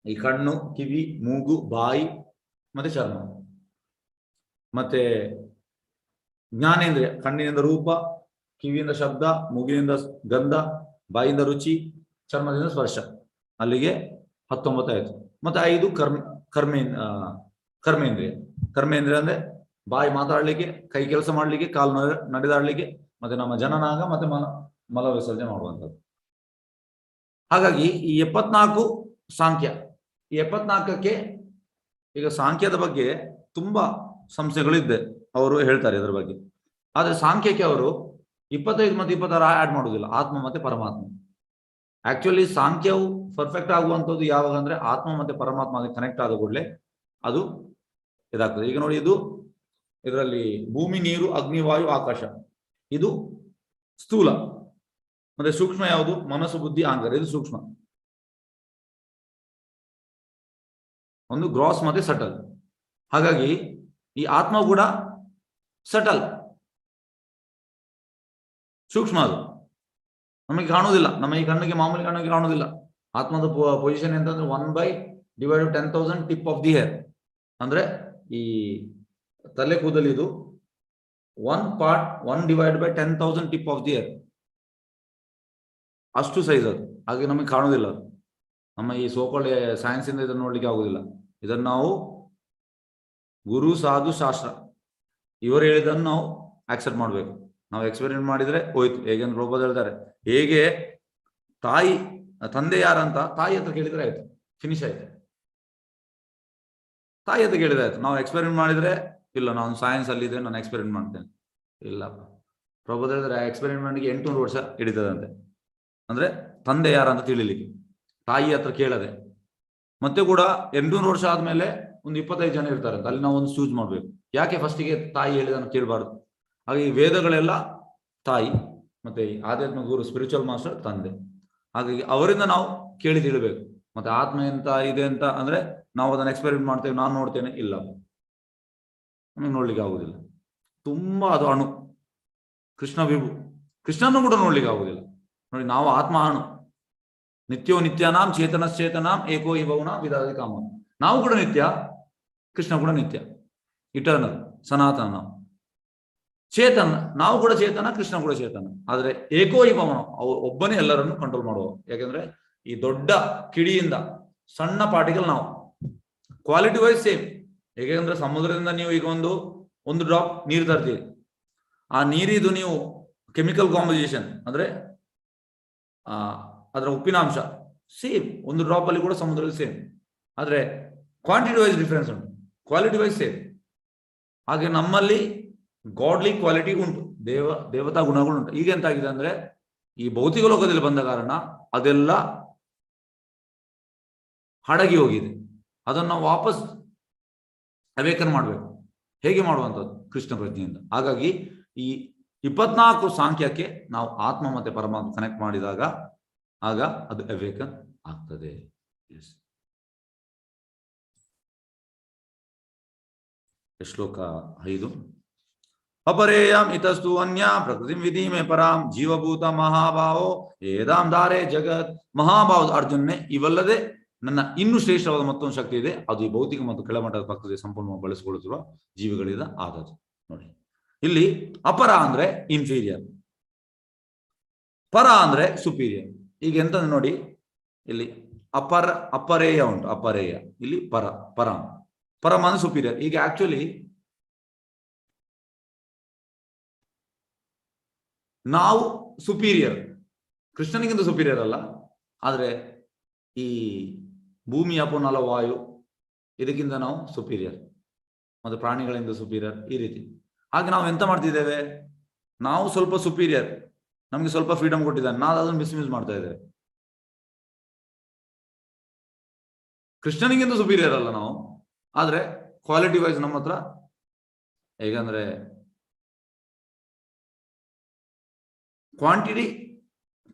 ಈ ಕಣ್ಣು, ಕಿವಿ, ಮೂಗು, ಬಾಯಿ ಮತ್ತೆ ಚರ್ಮ. ಮತ್ತೆ ಜ್ಞಾನೇಂದ್ರಿಯ, ಕಣ್ಣಿನಿಂದ ರೂಪ, ಕಿವಿಯಿಂದ ಶಬ್ದ, ಮೂಗಿನಿಂದ ಗಂಧ, ಬಾಯಿಂದ ರುಚಿ, ಚರ್ಮದಿಂದ ಸ್ಪರ್ಶ. ಅಲ್ಲಿಗೆ 19 ಆಯ್ತು. ಮತ್ತೆ 5 ಕರ್ಮೇಂದ್ರಿಯ. ಕರ್ಮೇಂದ್ರಿಯ ಅಂದ್ರೆ ಬಾಯಿ ಮಾತಾಡ್ಲಿಕ್ಕೆ, ಕೈ ಕೆಲಸ ಮಾಡ್ಲಿಕ್ಕೆ, ಕಾಲು ನಡೆದಾಡ್ಲಿಕ್ಕೆ, ಮತ್ತೆ ನಮ್ಮ ಜನನಾಂಗ, ಮತ್ತೆ ಮಲ ವಿಸರ್ಜನೆ ಮಾಡುವಂಥದ್ದು. ಹಾಗಾಗಿ ಈ 74 ಸಾಂಖ್ಯ. ಈ 74ಕ್ಕೆ ಈಗ ಸಾಂಖ್ಯದ ಬಗ್ಗೆ ತುಂಬಾ ಸಂಸ್ಥೆಗಳಿದ್ದೆ, ಅವರು ಹೇಳ್ತಾರೆ ಇದರ ಬಗ್ಗೆ. ಆದ್ರೆ ಸಾಂಖ್ಯಕ್ಕೆ ಅವರು 25 ಮತ್ತು 26 ಆಡ್ ಮಾಡುವುದಿಲ್ಲ, ಆತ್ಮ ಮತ್ತೆ ಪರಮಾತ್ಮ. ಆಕ್ಚುಲಿ ಸಾಂಖ್ಯವು ಪರ್ಫೆಕ್ಟ್ ಆಗುವಂಥದ್ದು ಯಾವಾಗ ಅಂದ್ರೆ ಆತ್ಮ ಮತ್ತೆ ಪರಮಾತ್ಮ ಅದಕ್ಕೆ ಕನೆಕ್ಟ್ ಆದ ಕೂಡಲೇ ಅದು ಇದಾಗ್ತದೆ. ಈಗ ನೋಡಿ, ಇದರಲ್ಲಿ ಭೂಮಿ, ನೀರು, ಅಗ್ನಿ, ವಾಯು, ಆಕಾಶ, ಇದು ಸ್ಥೂಲ. ಮತ್ತೆ ಸೂಕ್ಷ್ಮ ಯಾವುದು? ಮನಸ್ಸು, ಬುದ್ಧಿ, ಅಹಂಕಾರ, ಇದು ಸೂಕ್ಷ್ಮ. ಒಂದು ಗ್ರಾಸ್ ಮತ್ತೆ ಸಟಲ್. ಹಾಗಾಗಿ ಈ ಆತ್ಮ ಕೂಡ ಸಟಲ್, ಸೂಕ್ಷ್ಮ. ಅದು ನಮಗೆ ಕಾಣುವುದಿಲ್ಲ, ನಮ್ಮ ಈ ಕಣ್ಣಿಗೆ, ಮಾಮೂಲಿ ಕಣ್ಣಿಗೆ ಕಾಣುವುದಿಲ್ಲ. ಆತ್ಮದ ಪೊಸಿಷನ್ ಎಂತಂದ್ರೆ 1/10,000 ಟಿಪ್ ಆಫ್ ದಿ ಹೇರ್. ಅಂದ್ರೆ ಈ ತಲೆ ಕೂದಲಿದು 1/10,000 ಟಿಪ್ ಆಫ್ ದಿ ಹೇರ್, ಅಷ್ಟು ಸೈಜ್ ಅದು. ಹಾಗೆ ನಮಗೆ ಕಾಣುವುದಿಲ್ಲ ಅದು. ನಮ್ಮ ಈ ಸೋಕಾಲ್ಡ್ ಸೈನ್ಸ್ ಇಂದ ಇದನ್ನು ನೋಡ್ಲಿಕ್ಕೆ ಆಗುದಿಲ್ಲ. ಇದನ್ನು ನಾವು ಗುರು, ಸಾಧು, ಶಾಸ್ತ್ರ ಇವರು ಹೇಳಿದನ್ನು ನಾವು ಆಕ್ಸೆಪ್ಟ್ ಮಾಡಬೇಕು. ನಾವು ಎಕ್ಸ್ಪೆರಿಮೆಂಟ್ ಮಾಡಿದ್ರೆ ಹೋಯ್ತು. ಹೇಗೆಂದ್ರೆ ಪ್ರಭುಪಾದ ಹೇಳ್ತಾರೆ, ಹೇಗೆ ತಂದೆ ಯಾರಂತ ತಾಯಿ ಹತ್ರ ಕೇಳಿದ್ರೆ ಆಯ್ತು, ಫಿನಿಶ್ ಆಯ್ತು. ತಾಯಿ ಹತ್ರ ಕೇಳಿದ್ರೆ ಆಯ್ತು. ನಾವು ಎಕ್ಸ್ಪೆರಿಮೆಂಟ್ ಮಾಡಿದ್ರೆ ಇಲ್ಲ, ನಾನು ಸೈನ್ಸ್ ಅಲ್ಲಿ ಇದ್ರೆ ನಾನು ಎಕ್ಸ್ಪೆರಿಮೆಂಟ್ ಮಾಡ್ತೇನೆ. ಇಲ್ಲ, ಪ್ರಭುಪಾದ ಹೇಳಿದ್ರೆ ಎಕ್ಸ್ಪೆರಿಮೆಂಟ್ಗೆ 800 ವರ್ಷ ಹಿಡಿತದಂತೆ. ಅಂದ್ರೆ ತಂದೆ ಯಾರಂತ ತಿಳಿಲಿಕ್ಕೆ ತಾಯಿ ಹತ್ರ ಕೇಳದೆ. ಮತ್ತೆ ಕೂಡ 800 ವರ್ಷ ಆದ್ಮೇಲೆ ಒಂದು 25 ಜನ ಇರ್ತಾರೆ ಅಂತ, ಅಲ್ಲಿ ನಾವು ಒಂದು ಚೂಸ್ ಮಾಡ್ಬೇಕು. ಯಾಕೆ ಫಸ್ಟಿಗೆ ತಾಯಿ ಹೇಳಿದನ್ನು ಕೇಳಬಾರ್ದು? ಹಾಗೆ ಈ ವೇದಗಳೆಲ್ಲ ತಾಯಿ, ಮತ್ತೆ ಈ ಆಧ್ಯಾತ್ಮಿಕ ಗುರು, ಸ್ಪಿರಿಚುವಲ್ ಮಾಸ್ಟರ್ ತಂದೆ. ಹಾಗಾಗಿ ಅವರಿಂದ ನಾವು ಕೇಳಿ ತಿಳಬೇಕು. ಮತ್ತೆ ಆತ್ಮ ಎಂತ ಇದೆ ಅಂತ ಅಂದ್ರೆ ನಾವು ಅದನ್ನ ಎಕ್ಸ್ಪೆರಿಮೆಂಟ್ ಮಾಡ್ತೇವೆ, ನಾನು ನೋಡ್ತೇನೆ, ಇಲ್ಲ, ನಮಗೆ ನೋಡ್ಲಿಕ್ಕೆ ಆಗುದಿಲ್ಲ. ತುಂಬಾ ಅದು ಅಣು. ಕೃಷ್ಣ ವಿಭು, ಕೃಷ್ಣನೂ ಕೂಡ ನೋಡ್ಲಿಕ್ಕೆ ಆಗುದಿಲ್ಲ. ನೋಡಿ, ನಾವು ಆತ್ಮ ಅಣು. ನಿತ್ಯೋ ನಿತ್ಯಾನಾಂ ಚೇತನಶ್ಚೇತನಾಂ ಏಕೋ ಇವನ ವಿದಾದಿ ಕಾಮ. ನಾವು ಕೂಡ ನಿತ್ಯ, ಕೃಷ್ಣ ಕೂಡ ನಿತ್ಯ, ಇಟರ್ನಲ್, ಸನಾತನ. ನಾವು ಚೇತನ, ನಾವು ಕೂಡ ಚೇತನ, ಕೃಷ್ಣ ಕೂಡ ಚೇತನ. ಆದ್ರೆ ಏಕೋ ಇವನ, ಒಬ್ಬನೇ ಎಲ್ಲರನ್ನು ಕಂಟ್ರೋಲ್ ಮಾಡುವ. ಯಾಕಂದ್ರೆ ಈ ದೊಡ್ಡ ಕಿಡಿಯಿಂದ ಸಣ್ಣ ಪಾರ್ಟಿಕಲ್ ನಾವು, ಕ್ವಾಲಿಟಿ ವೈಸ್ ಸೇಮ್. ಹೇಗೆಂದ್ರೆ ಸಮುದ್ರದಿಂದ ನೀವು ಈಗ ಒಂದು ಡ್ರಾಪ್ ನೀರು ತರ್ತೀರಿ, ಆ ನೀರಿದು ನೀವು ಕೆಮಿಕಲ್ ಕಾಂಪೋಸಿಷನ್ ಅಂದ್ರೆ ಅದರ ಉಪ್ಪಿನಾಂಶ ಸೇಮ್, ಒಂದು ಡ್ರಾಪ್ ಅಲ್ಲಿ ಕೂಡ ಸಮುದ್ರದಲ್ಲಿ ಸೇಮ್. ಆದ್ರೆ ಕ್ವಾಂಟಿಟಿ ವೈಸ್ ಡಿಫರೆನ್ಸ್ ಉಂಟು, ಕ್ವಾಲಿಟಿ ವೈಸ್ ಸೇಮ್. ಹಾಗೆ ನಮ್ಮಲ್ಲಿ ಗಾಡ್ಲಿ ಕ್ವಾಲಿಟಿ ಉಂಟು, ದೇವತಾ ಗುಣಗಳುಂಟು. ಈಗ ಎಂತಾಗಿದೆ ಅಂದ್ರೆ ಈ ಭೌತಿಕ ಲೋಕದಲ್ಲಿ ಬಂದ ಕಾರಣ ಅದೆಲ್ಲ ಹಡಗಿ ಹೋಗಿದೆ. ಅದನ್ನು ನಾವು ವಾಪಸ್ ಅವೇಕನ್ ಮಾಡಬೇಕು. ಹೇಗೆ ಮಾಡುವಂಥದ್ದು? ಕೃಷ್ಣ ಪ್ರಜ್ಞೆಯಿಂದ. ಹಾಗಾಗಿ ಈ 24 ಸಾಂಖ್ಯಕ್ಕೆ ನಾವು ಆತ್ಮ ಮತ್ತೆ ಪರಮಾತ್ಮ ಕನೆಕ್ಟ್ ಮಾಡಿದಾಗ ಆಗ ಅದು ಅವೇಕನ್ ಆಗ್ತದೆ. ಶ್ಲೋಕ 5. ಅಪರೇಯಂ ಇತಸ್ತು ಅನ್ಯ ಪ್ರಕೃತಿ ವಿಧಿ ಮೇ ಪರಾಂ ಜೀವಭೂತ ಮಹಾಭಾವೋ ಏದಾಂ ದಾರೆ ಜಗತ್. ಮಹಾಭಾವದ ಅರ್ಜುನ್ನೇ, ಇವಲ್ಲದೆ ನನ್ನ ಇನ್ನೂ ಶ್ರೇಷ್ಠವಾದ ಮತ್ತೊಂದು ಶಕ್ತಿ ಇದೆ, ಅದು ಈ ಭೌತಿಕ ಮತ್ತು ಕೆಳಮಟ್ಟದ ಪ್ರಕೃತಿ ಸಂಪೂರ್ಣವಾಗಿ ಬಳಸಿಕೊಳ್ಳುತ್ತಿರುವ ಜೀವಿಗಳಿಂದ ಆದದ್ದು. ನೋಡಿ, ಇಲ್ಲಿ ಅಪರ ಅಂದ್ರೆ ಇನ್ಫೀರಿಯರ್, ಪರ ಅಂದ್ರೆ ಸುಪೀರಿಯರ್. ಈಗ ಎಂತಂದ್ರೆ ನೋಡಿ, ಇಲ್ಲಿ ಅಪರೇಯ ಉಂಟು, ಅಪರೇಯ. ಇಲ್ಲಿ ಪರಮ ಅಂದ್ರೆ ಸುಪೀರಿಯರ್. ಈಗ ಆಕ್ಚುಲಿ ನಾವು ಸುಪೀರಿಯರ್, ಕೃಷ್ಣನಿಗಿಂತ ಸುಪೀರಿಯರ್ ಅಲ್ಲ. ಆದ್ರೆ ಈ ಭೂಮಿ, ಅಪೋ, ನಲ, ವಾಯು ಇದಕ್ಕಿಂತ ನಾವು ಸುಪೀರಿಯರ್, ಮತ್ತೆ ಪ್ರಾಣಿಗಳಿಂದ ಸುಪೀರಿಯರ್, ಈ ರೀತಿ. ಹಾಗೆ ನಾವು ಎಂತ ಮಾಡ್ತಿದ್ದೇವೆ? ನಾವು ಸ್ವಲ್ಪ ಸುಪೀರಿಯರ್, ನಮ್ಗೆ ಸ್ವಲ್ಪ ಫ್ರೀಡಮ್ ಕೊಟ್ಟಿದ್ದಾನೆ, ನಾವು ಅದನ್ನು ಮಿಸ್ಯೂಸ್ ಮಾಡ್ತಾ ಇದ್ದೇವೆ. ಕೃಷ್ಣನಿಗಿಂತ ಸುಪೀರಿಯರ್ ಅಲ್ಲ ನಾವು, ಆದ್ರೆ ಕ್ವಾಲಿಟಿ ವೈಸ್ ನಮ್ಮ ಹತ್ರ, ಹೇಗಂದ್ರೆ ಕ್ವಾಂಟಿಟಿ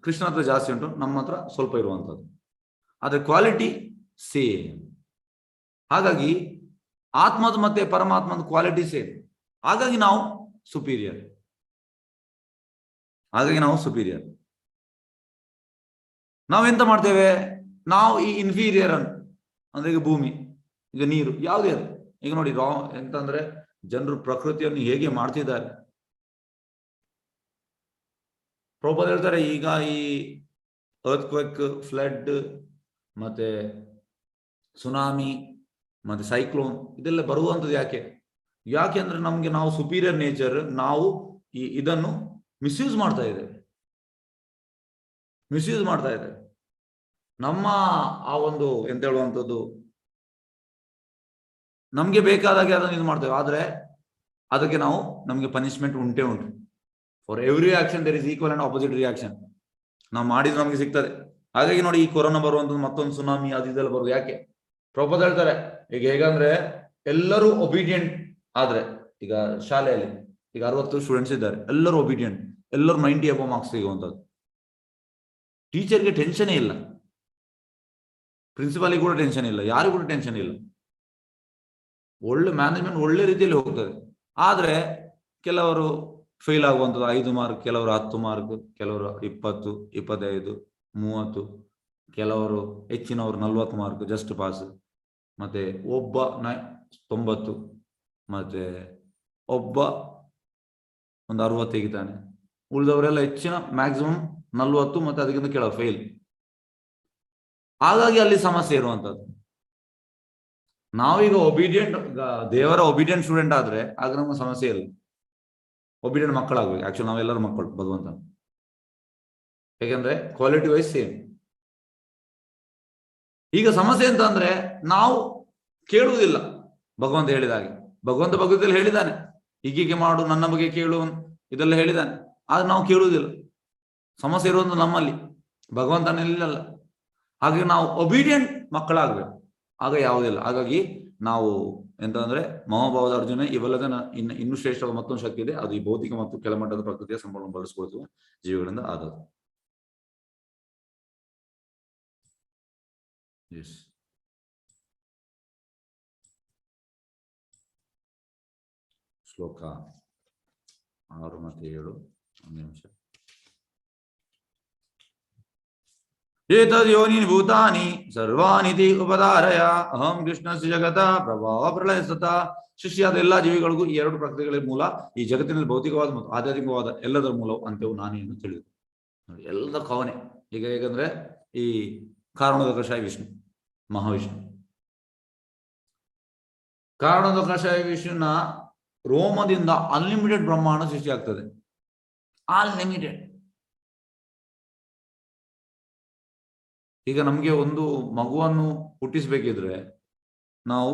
ಕೃಷ್ಣ ಹತ್ರ ಜಾಸ್ತಿ ಉಂಟು, ನಮ್ಮ ಹತ್ರ ಸ್ವಲ್ಪ ಇರುವಂಥದ್ದು, ಆದ್ರೆ ಕ್ವಾಲಿಟಿ ಸೇಮ್. ಹಾಗಾಗಿ ಆತ್ಮದ ಮತ್ತೆ ಪರಮಾತ್ಮದ ಕ್ವಾಲಿಟಿ ಸೇಮ್. ಹಾಗಾಗಿ ನಾವು ಸುಪೀರಿಯರ್. ಹಾಗಾಗಿ ನಾವು ಸುಪೀರಿಯರ್. ನಾವೆಂತ ಮಾಡ್ತೇವೆ, ನಾವು ಈ ಇನ್ಫೀರಿಯರ್ ಅನ್ನು, ಅಂದ್ರೆ ಈಗ ಭೂಮಿ, ಈಗ ನೀರು, ಯಾವುದೇ ಅದು, ಈಗ ನೋಡಿ ಎಂತಂದ್ರೆ ಜನರು ಪ್ರಕೃತಿಯನ್ನು ಹೇಗೆ ಮಾಡ್ತಿದ್ದಾರೆ. ಪ್ರಭುಪಾದ ಹೇಳ್ತಾರೆ, ಈಗ ಈ ಅರ್ತ್ಕ್ವೇಕ್, ಫ್ಲಡ್, ಮತ್ತೆ ಸುನಾಮಿ, ಮತ್ತೆ ಸೈಕ್ಲೋನ್ ಇದೆಲ್ಲ ಬರುವಂಥದ್ದು ಯಾಕೆ ಅಂದ್ರೆ ನಮ್ಗೆ ನಾವು ಸುಪೀರಿಯರ್ ನೇಚರ್, ನಾವು ಇದನ್ನು ಮಿಸ್ಯೂಸ್ ಮಾಡ್ತಾ ಇದ್ದೇವೆ. ನಮ್ಮ ಆ ಒಂದು ಎಂತ ಹೇಳುವಂಥದ್ದು, ನಮ್ಗೆ ಬೇಕಾದಾಗೆ ಅದನ್ನು ಇದು ಮಾಡ್ತೇವೆ. ಆದ್ರೆ ಅದಕ್ಕೆ ನಮ್ಗೆ ಪನಿಷ್ಮೆಂಟ್ ಉಂಟು. For every action there is equal and opposite reaction. ನಾವು ಮಾಡಿದ್ರೆ ನಮ್ಗೆ ಸಿಗ್ತದೆ. ಹಾಗಾಗಿ ನೋಡಿ, ಈ ಕೊರೋನಾ ಬರುವಂಥದ್ದು, ಮತ್ತೊಂದು ಸುನಾಮಿ, ಅದು ಇದೆಲ್ಲ ಬರುದು ಯಾಕೆ? ಪ್ರಭುಪಾದ ಹೇಳ್ತಾರೆ, ಈಗ ಹೇಗಂದ್ರೆ ಎಲ್ಲರೂ ಒಬಿಡಿಯಂಟ್ ಆದ್ರೆ, ಈಗ ಶಾಲೆಯಲ್ಲಿ ಈಗ 60 ಸ್ಟೂಡೆಂಟ್ಸ್ ಇದ್ದಾರೆ, ಎಲ್ಲರೂ ಒಬಿಡಿಯಂಟ್, ಎಲ್ಲರೂ 90 ಅಬೋ ಮಾರ್ಕ್ಸ್ ಸಿಗುವಂಥದ್ದು. ಟೀಚರ್ಗೆ ಟೆನ್ಷನೇ ಇಲ್ಲ, ಪ್ರಿನ್ಸಿಪಾಲಿಗೆ ಕೂಡ ಟೆನ್ಷನ್ ಇಲ್ಲ, ಯಾರಿಗೂ ಕೂಡ ಟೆನ್ಷನ್ ಇಲ್ಲ. ಒಳ್ಳೆ ಮ್ಯಾನೇಜ್ಮೆಂಟ್ ಒಳ್ಳೆ ರೀತಿಯಲ್ಲಿ ಹೋಗ್ತದೆ. ಆದ್ರೆ ಕೆಲವರು ಫೇಲ್ ಆಗುವಂಥದ್ದು 5 ಮಾರ್ಕ್, ಕೆಲವರು 10 ಮಾರ್ಕ್, ಕೆಲವರು 20, 25, 30, ಕೆಲವರು ಹೆಚ್ಚಿನವರು 40 ಮಾರ್ಕ್ ಜಸ್ಟ್ ಪಾಸ್, ಮತ್ತೆ ಒಬ್ಬ 90, ಮತ್ತೆ ಒಬ್ಬ ಒಂದು 60 ತೆಗಿತಾನೆ. ಉಳಿದವರೆಲ್ಲ ಹೆಚ್ಚಿನ ಮ್ಯಾಕ್ಸಿಮಮ್ 40 ಮತ್ತೆ ಅದಕ್ಕಿಂತ ಕೆಳಗೆ ಫೇಲ್. ಹಾಗಾಗಿ ಅಲ್ಲಿ ಸಮಸ್ಯೆ ಇರುವಂತದ್ದು. ನಾವೀಗ ಒಬಿಡಿಯಂಟ್, ದೇವರ ಒಬಿಡಿಯಂಟ್ ಸ್ಟೂಡೆಂಟ್ ಆದ್ರೆ ಆಗ ನಮ್ಗೆ ಸಮಸ್ಯೆ ಇಲ್ಲ. ಒಬಿಡಿಯಂಟ್ ಮಕ್ಕಳಾಗ್ಬೇಕು. ಆಕ್ಚುಲಿ ನಾವೆಲ್ಲರೂ ಮಕ್ಕಳು ಭಗವಂತ, ಯಾಕೆಂದ್ರೆ ಕ್ವಾಲಿಟಿ ವೈಸ್ ಸೇಮ್. ಈಗ ಸಮಸ್ಯೆ ಅಂತ ಅಂದ್ರೆ ನಾವು ಕೇಳುವುದಿಲ್ಲ. ಭಗವಂತ ಹೇಳಿದಾಗೆ, ಭಗವಂತ ಭಗವದ್ಗೀತೆಯಲ್ಲಿ ಹೇಳಿದ್ದಾನೆ, ಹೀಗೆ ಮಾಡು, ನನ್ನ ಬಗ್ಗೆ ಕೇಳು, ಇದೆಲ್ಲ ಹೇಳಿದ್ದಾನೆ. ಆದ್ರೆ ನಾವು ಕೇಳುವುದಿಲ್ಲ. ಸಮಸ್ಯೆ ಇರುವುದು ನಮ್ಮಲ್ಲಿ, ಭಗವಂತನಲ್ಲಿಲ್ಲ. ಹಾಗೆ ನಾವು ಒಬಿಡಿಯಂಟ್ ಮಕ್ಕಳಾಗ್ಬೇಕು, ಆಗ ಯಾವುದಿಲ್ಲ. ಹಾಗಾಗಿ ನಾವು ಎಂತಂದ್ರೆ ಮಹಾಭಾವದ ಅರ್ಜುನ ಇವೆಲ್ಲದ ಇನ್ನೂ ಶ್ರೇಷ್ಠವಾದ ಮತ್ತೊಂದು ಶಕ್ತಿ ಇದೆ, ಅದು ಈ ಭೌತಿಕ ಮತ್ತು ಕೆಳಮಟ್ಟದ ಪ್ರಕೃತಿಯ ಸಂಪೂರ್ಣ ಬಳಸಿಕೊಳ್ಳುವ ಜೀವಿಗಳಿಂದ ಆದದ್ದು. ಶ್ಲೋಕ 6 ಮತ್ತು 7, ಒಂದು ನಿಮಿಷ. ಏತದ್ ಯೋನಿನಿ ಭೂತಾನಿ ಸರ್ವಾನಿತಿ ಉಪಧಾರಯ ಅಹಂ ಕೃಷ್ಣಸ್ಯ ಜಗತ ಪ್ರಭಾವ ಪ್ರಳಯ ಸತ. ಸೃಷ್ಟಿಯಾದ ಎಲ್ಲಾ ಜೀವಿಗಳಿಗೂ ಈ 2 ಪ್ರಕೃತಿಗಳ ಮೂಲ, ಈ ಜಗತ್ತಿನಲ್ಲಿ ಭೌತಿಕವಾದ ಮತ್ತು ಆಧ್ಯಾತ್ಮಿಕವಾದ ಎಲ್ಲದರ ಮೂಲವು ಅಂತ್ಯವು ನಾನೇ ಎಂದು ತಿಳಿದು. ಎಲ್ಲದ ಕವನೆ ಈಗ ಹೇಗಂದ್ರೆ ಈ ಕಾರಣದ ಕಷಾಯ ವಿಷ್ಣು, ಮಹಾವಿಷ್ಣು. ಕಾರಣದ ಕಷಾಯ ವಿಷ್ಣುನ ರೋಮದಿಂದ ಅನ್ಲಿಮಿಟೆಡ್ ಬ್ರಹ್ಮಾಂಡ ಸೃಷ್ಟಿಯಾಗ್ತದೆ. ಅನ್ಲಿಮಿಟೆಡ್. ಈಗ ನಮ್ಗೆ ಒಂದು ಮಗುವನ್ನು ಹುಟ್ಟಿಸ್ಬೇಕಿದ್ರೆ ನಾವು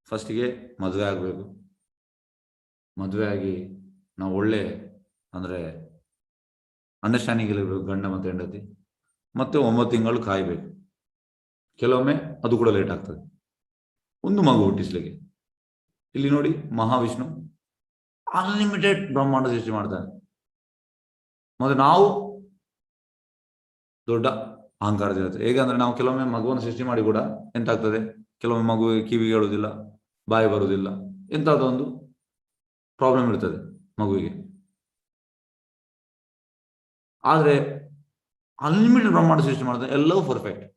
ಫಸ್ಟಿಗೆ ಮದುವೆ ಆಗ್ಬೇಕು. ಮದುವೆ ಆಗಿ ನಾವು ಒಳ್ಳೆ ಅಂದ್ರೆ ಅಂಡರ್ಸ್ಟ್ಯಾಂಡಿಂಗ್ ಇರಬೇಕು ಗಂಡ ಮತ್ತು ಹೆಂಡತಿ. ಮತ್ತೆ 9 ತಿಂಗಳು ಕಾಯ್ಬೇಕು. ಕೆಲವೊಮ್ಮೆ ಅದು ಕೂಡ ಲೇಟ್ ಆಗ್ತದೆ ಒಂದು ಮಗು ಹುಟ್ಟಿಸ್ಲಿಕ್ಕೆ. ಇಲ್ಲಿ ನೋಡಿ, ಮಹಾವಿಷ್ಣು ಅನ್ಲಿಮಿಟೆಡ್ ಬ್ರಹ್ಮಾಂಡ ಸೃಷ್ಟಿ ಮಾಡ್ತಾನೆ. ಮತ್ತೆ ನಾವು ದೊಡ್ಡ ಅಹಂಕಾರದಿರುತ್ತೆ. ಹೇಗಂದ್ರೆ ನಾವು ಕೆಲವೊಮ್ಮೆ ಮಗುವನ್ನು ಸೃಷ್ಟಿ ಮಾಡಿ ಕೂಡ ಎಂತಾಗ್ತದೆ, ಕೆಲವೊಮ್ಮೆ ಮಗು ಕಿವಿ ಹೇಳುವುದಿಲ್ಲ, ಬಾಯಿ ಬರುವುದಿಲ್ಲ, ಎಂತಾದೊಂದು ಪ್ರಾಬ್ಲಮ್ ಇರ್ತದೆ ಮಗುವಿಗೆ. ಆದ್ರೆ ಅನ್ಲಿಮಿಟೆಡ್ ಬ್ರಹ್ಮಾಂಡ ಸೃಷ್ಟಿ ಮಾಡ್ತಾರೆ, ಎಲ್ಲವೂ ಪರ್ಫೆಕ್ಟ್.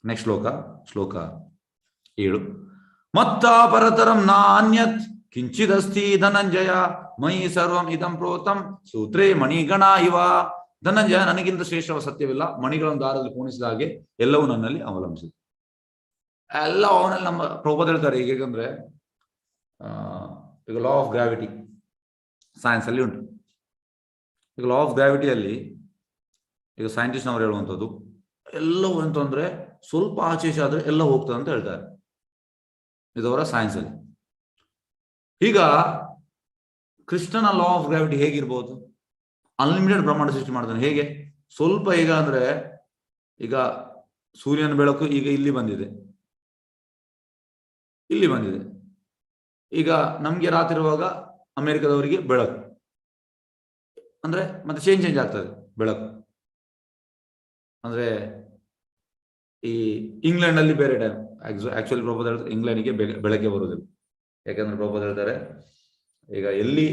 ನೆಕ್ಸ್ಟ್ ಶ್ಲೋಕ 7. ಮತ್ತ ಪರತರಂ ನಾನ್ಯತ್ ಕಿಂಚಿದಸ್ತಿ ಧನಂಜಯ ಮಯಿ ಸರ್ವಂ ಇದಂ ಪ್ರೋತಂ ಸೂತ್ರೇ ಮಣಿಗಣ ಇವ. ಧನಂಜಯ, ನನಗಿಂತ ಶ್ರೇಷ್ಠವ ಸತ್ಯವಿಲ್ಲ, ಮಣಿಗಳನ್ನು ದಾರದಲ್ಲಿ ಪೂಣಿಸಿದ ಹಾಗೆ ಎಲ್ಲವೂ ನನ್ನಲ್ಲಿ ಅವಲಂಬಿಸಿದೆ. ಎಲ್ಲ ಅವನಲ್ಲಿ ನಮ್ಮ ಪ್ರಭುಪಾದ ಹೇಳ್ತಾರೆ. ಹೇಗೆಂದ್ರೆ ಈಗ ಲಾ ಆಫ್ ಗ್ರಾವಿಟಿ ಸೈನ್ಸ್ ಅಲ್ಲಿ ಉಂಟು. ಈಗ ಲಾ ಆಫ್ ಗ್ರಾವಿಟಿಯಲ್ಲಿ ಈಗ ಸೈಂಟಿಸ್ಟ್ ನವರು ಹೇಳುವಂಥದ್ದು ಎಲ್ಲವೂ ಎಂತಂದ್ರೆ ಸ್ವಲ್ಪ ಆಚೆ ಆದ್ರೆ ಎಲ್ಲ ಹೋಗ್ತದೆ ಅಂತ ಹೇಳ್ತಾರೆ. ಇದವರ ಸೈನ್ಸ್ ಅಲ್ಲಿ. ಈಗ ಕೃಷ್ಣನ ಲಾ ಆಫ್ ಗ್ರಾವಿಟಿ ಹೇಗಿರ್ಬೋದು? ಅನ್ಲಿಮಿಟೆಡ್ ಬ್ರಹ್ಮಾಂಡ ಸೃಷ್ಟಿ ಮಾಡ್ತಾನೆ. ಹೇಗೆ? ಸ್ವಲ್ಪ ಈಗ ಅಂದ್ರೆ ಈಗ ಸೂರ್ಯನ ಬೆಳಕು ಈಗ ಇಲ್ಲಿ ಬಂದಿದೆ. ಈಗ ನಮ್ಗೆ ರಾತ್ರಿ ಇರುವಾಗ ಅಮೆರಿಕದವರಿಗೆ ಬೆಳಕು ಅಂದ್ರೆ ಮತ್ತೆ ಚೇಂಜ್ ಆಗ್ತದೆ ಬೆಳಕು. ಅಂದ್ರೆ ಈ ಇಂಗ್ಲೆಂಡ್ ಅಲ್ಲಿ ಬೇರೆ ಟೈಮ್. ಆಕ್ಚುಲಿ ಪ್ರಭುಪಾದ ಹೇಳ್ತಾರೆ ಇಂಗ್ಲೆಂಡ್ಗೆ ಬೆಳಗ್ಗೆ ಬರುವುದಿಲ್ಲ. ಯಾಕಂದ್ರೆ ಪ್ರಭುಪಾದ ಹೇಳ್ತಾರೆ ಈಗ ಎಲ್ಲಿ